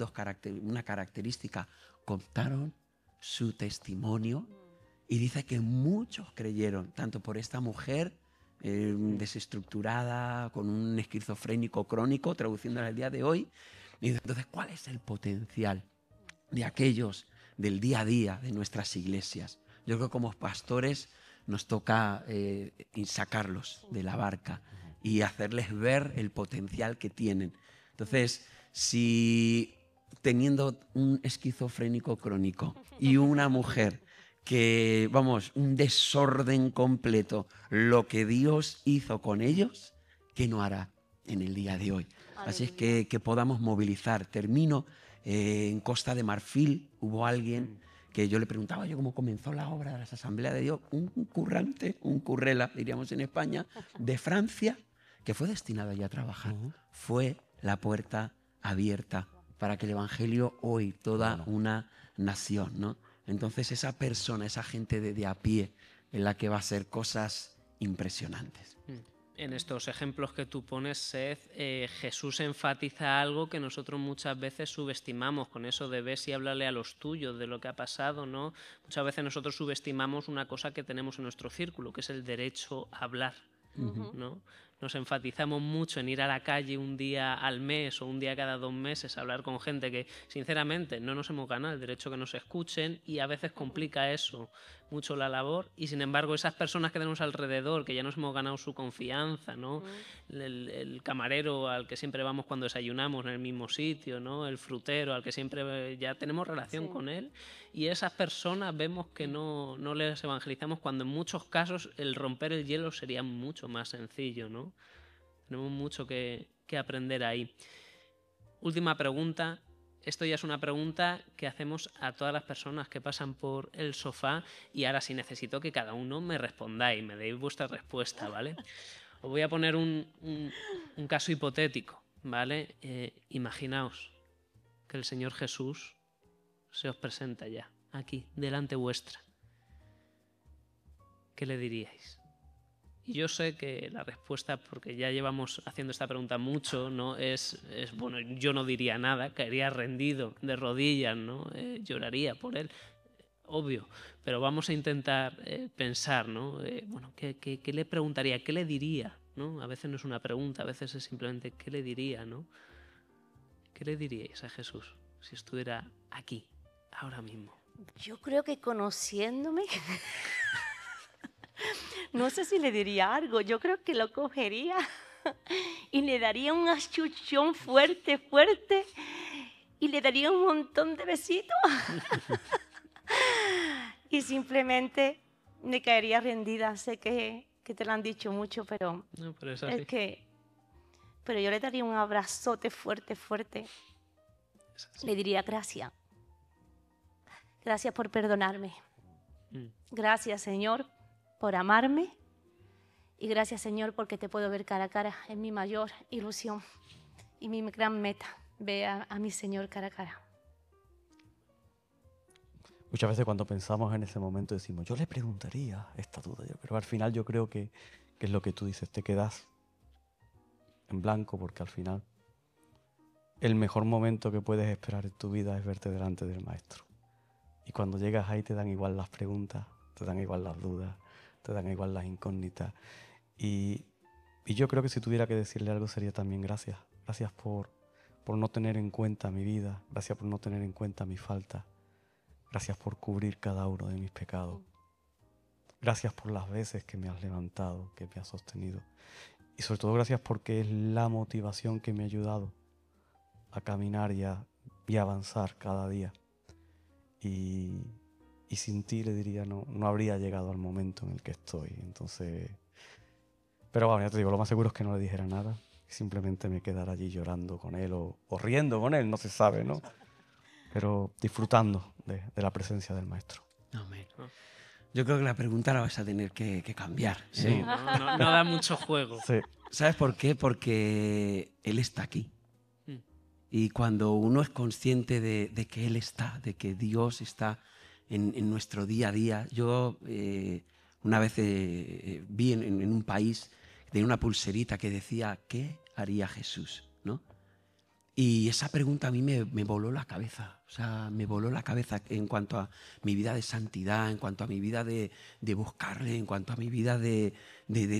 una característica, contaron su testimonio y dice que muchos creyeron, tanto por esta mujer desestructurada, con un esquizofrénico crónico, traduciéndola al día de hoy. Y entonces, ¿cuál es el potencial de aquellos del día a día de nuestras iglesias? Yo creo que como pastores nos toca sacarlos de la barca y hacerles ver el potencial que tienen. Entonces, si teniendo un esquizofrénico crónico y una mujer que, vamos, un desorden completo, lo que Dios hizo con ellos, ¿qué no hará en el día de hoy? Así es que podamos movilizar. Termino, en Costa de Marfil hubo alguien que yo le preguntaba cómo comenzó la obra de las Asambleas de Dios, un currante, un currela, diríamos en España, de Francia, que fue destinado allí a trabajar. Fue la puerta abierta para que el Evangelio hoy, toda una nación, ¿no? Entonces esa persona, esa gente de a pie, en la que va a hacer cosas impresionantes. En estos ejemplos que tú pones, Seth, Jesús enfatiza algo que nosotros muchas veces subestimamos, con eso de ves y háblale a los tuyos de lo que ha pasado, ¿no? Muchas veces nosotros subestimamos una cosa que tenemos en nuestro círculo, que es el derecho a hablar, ¿no? Nos enfatizamos mucho en ir a la calle un día al mes o un día cada 2 meses a hablar con gente que, sinceramente, no nos hemos ganado el derecho a que nos escuchen, y a veces complica eso mucho la labor, y sin embargo esas personas que tenemos alrededor, que ya nos hemos ganado su confianza, ¿no? El camarero al que siempre vamos cuando desayunamos en el mismo sitio, ¿no? El frutero al que siempre ya tenemos relación con él, y esas personas vemos que no les evangelizamos, cuando en muchos casos el romper el hielo sería mucho más sencillo, ¿no? Tenemos mucho que aprender ahí. Última pregunta. Esto ya es una pregunta que hacemos a todas las personas que pasan por el sofá, y ahora sí necesito que cada uno me respondáis, me deis vuestra respuesta, ¿vale? Os voy a poner un caso hipotético, ¿vale? Imaginaos que el Señor Jesús se os presenta ya, aquí, delante vuestra. ¿Qué le diríais? Y yo sé que la respuesta, porque ya llevamos haciendo esta pregunta mucho, ¿no? Es bueno, yo no diría nada, caería rendido de rodillas, ¿no? Lloraría por él, obvio, pero vamos a intentar pensar, ¿no? Bueno, ¿qué le preguntaría? ¿Qué le diría? ¿No? A veces no es una pregunta, a veces es simplemente ¿qué le diría? ¿No? ¿Qué le diríais a Jesús si estuviera aquí, ahora mismo? Yo creo que conociéndome, no sé si le diría algo, yo creo que lo cogería y le daría un achuchón fuerte, fuerte, y le daría un montón de besitos. Y simplemente me caería rendida. Sé que te lo han dicho mucho, pero No, pero es así. Pero yo le daría un abrazote fuerte, fuerte. Es así. Le diría gracias. Gracias por perdonarme. Gracias, Señor, por amarme. Y gracias, Señor, porque te puedo ver cara a cara. Es mi mayor ilusión y mi gran meta. Ver a mi Señor cara a cara. Muchas veces cuando pensamos en ese momento decimos, yo le preguntaría esta duda, pero al final yo creo que es lo que tú dices, te quedas en blanco, porque al final el mejor momento que puedes esperar en tu vida es verte delante del Maestro. Y cuando llegas ahí te dan igual las preguntas, te dan igual las dudas, te dan igual las incógnitas. Y yo creo que si tuviera que decirle algo sería también gracias. Gracias por no tener en cuenta mi vida, gracias por no tener en cuenta mi falta. Gracias por cubrir cada uno de mis pecados. Gracias por las veces que me has levantado, que me has sostenido. Y sobre todo gracias porque es la motivación que me ha ayudado a caminar y a avanzar cada día. Y sin ti, le diría, no habría llegado al momento en el que estoy. Entonces, pero bueno, ya te digo, lo más seguro es que no le dijera nada. Simplemente me quedara allí llorando con él o riendo con él, no se sabe, ¿no? Pero disfrutando de la presencia del Maestro. Amén. Yo creo que la pregunta la vas a tener que cambiar. Sí. No da mucho juego. Sí. ¿Sabes por qué? Porque Él está aquí. Y cuando uno es consciente de que Él está, de que Dios está en nuestro día a día. Yo una vez vi en un país, tenía una pulserita que decía, ¿qué haría Jesús? ¿No? Y esa pregunta a mí me voló la cabeza, o sea, me voló la cabeza en cuanto a mi vida de santidad, en cuanto a mi vida de buscarle, en cuanto a mi vida de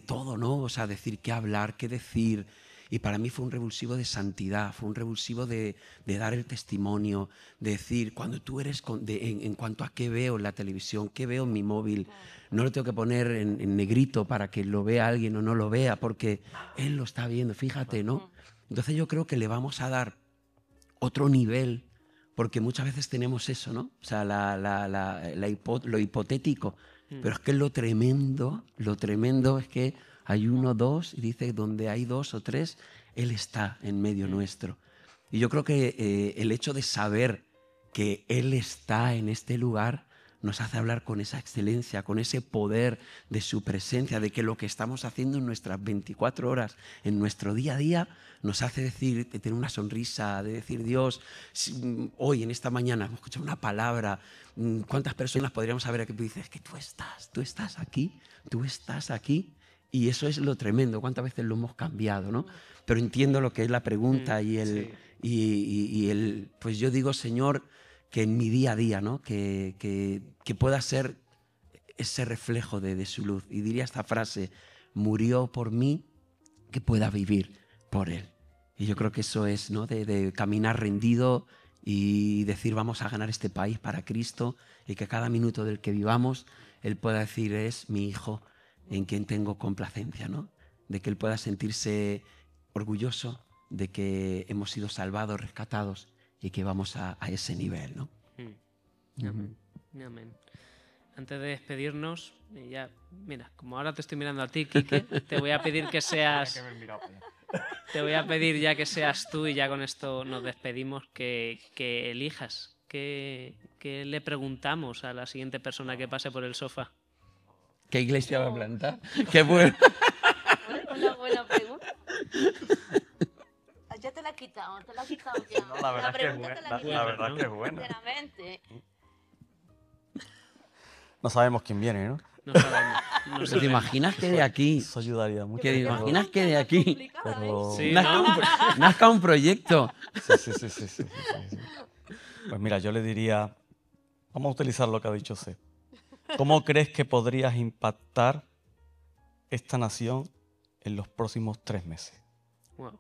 todo, ¿no? O sea, decir qué hablar, qué decir. Y para mí fue un revulsivo de santidad, fue un revulsivo de dar el testimonio, de decir, cuando tú eres, en cuanto a qué veo en la televisión, qué veo en mi móvil, no lo tengo que poner en negrito para que lo vea alguien o no lo vea, porque él lo está viendo, fíjate, ¿no? Entonces yo creo que le vamos a dar otro nivel, porque muchas veces tenemos eso, ¿no? O sea, lo hipotético, pero es que lo tremendo es que hay uno, dos, y dice, donde hay dos o tres, Él está en medio nuestro. Y yo creo que el hecho de saber que Él está en este lugar nos hace hablar con esa excelencia, con ese poder de su presencia, de que lo que estamos haciendo en nuestras 24 horas, en nuestro día a día, nos hace decir, de tener una sonrisa, de decir, Dios, hoy en esta mañana hemos escuchado una palabra, ¿cuántas personas podríamos haber aquí? Tú dices, que tú estás aquí. Y eso es lo tremendo, cuántas veces lo hemos cambiado, ¿no? Pero entiendo lo que es la pregunta pues yo digo, Señor, que en mi día a día, ¿no? que pueda ser ese reflejo de su luz. Y diría esta frase, murió por mí, que pueda vivir por Él. Y yo creo que eso es, ¿no? de caminar rendido y decir, vamos a ganar este país para Cristo, y que cada minuto del que vivamos, Él pueda decir, es mi hijo en quien tengo complacencia, ¿no? De que Él pueda sentirse orgulloso de que hemos sido salvados, rescatados, y que vamos a ese nivel, ¿no? Amén. Amén. Antes de despedirnos, ya, mira, como ahora te estoy mirando a ti, Quique, te voy a pedir que seas... Te voy a pedir ya que seas tú, y ya con esto nos despedimos, que elijas. ¿Qué le preguntamos a la siguiente persona que pase por el sofá? ¿Qué iglesia va a plantar? ¡Qué bueno! Una buena pregunta. Ya te la he quitado ya. No, la verdad pregunta te la he quitado. la verdad que es buena. Sinceramente. No sabemos quién viene, ¿no? No sabemos. No ¿Te sabemos. imaginas que de aquí? Eso ayudaría mucho. ¿Te pero- imaginas que de aquí pero- Sí, nazca un proyecto? Sí. Pues mira, yo le diría, vamos a utilizar lo que ha dicho Seth. ¿Cómo crees que podrías impactar esta nación en los próximos 3 meses? Wow.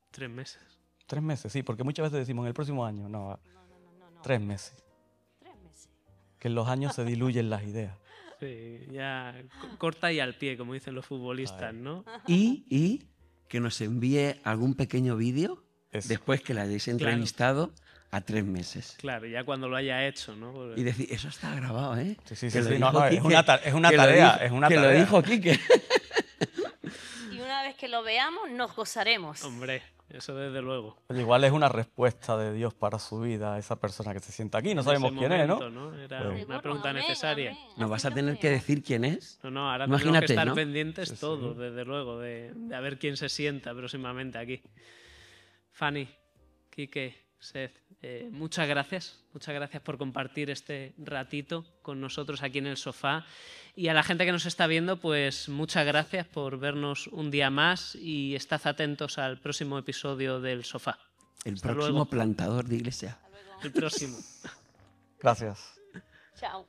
3 meses. 3 meses, sí, porque muchas veces decimos en el próximo año, no, 3 meses. 3 meses. Que en los años se diluyen las ideas. Sí, ya corta y al pie, como dicen los futbolistas, ¿no? Y que nos envíe algún pequeño vídeo Eso. después que la hayáis entrevistado a 3 meses. Claro, ya cuando lo haya hecho, ¿no? Porque- Y decir, eso está grabado, ¿eh? Sí, Que lo sí, dijo no, es Quique, una tarea, que lo dijo- es una que tarea. lo dijo Quique. Y una vez que lo veamos, nos gozaremos. Hombre, eso desde luego. Oye, igual es una respuesta de Dios para su vida a esa persona que se sienta aquí. No En sabemos ese quién es, ¿no? momento, Era Pues- una Seguro, pregunta amén, necesaria. amén. Nos vas a Así tener lo que hacemos. decir quién es. No, ahora tenemos Imagínate, que estar ¿no? pendientes Sí, sí. todos, desde luego, de a ver quién se sienta próximamente aquí. Fanny, Quique, Seth, muchas gracias por compartir este ratito con nosotros aquí en el sofá. Y a la gente que nos está viendo, pues muchas gracias por vernos un día más, y estad atentos al próximo episodio del sofá. El Hasta próximo luego. plantador de iglesia. El próximo. Gracias. Chao.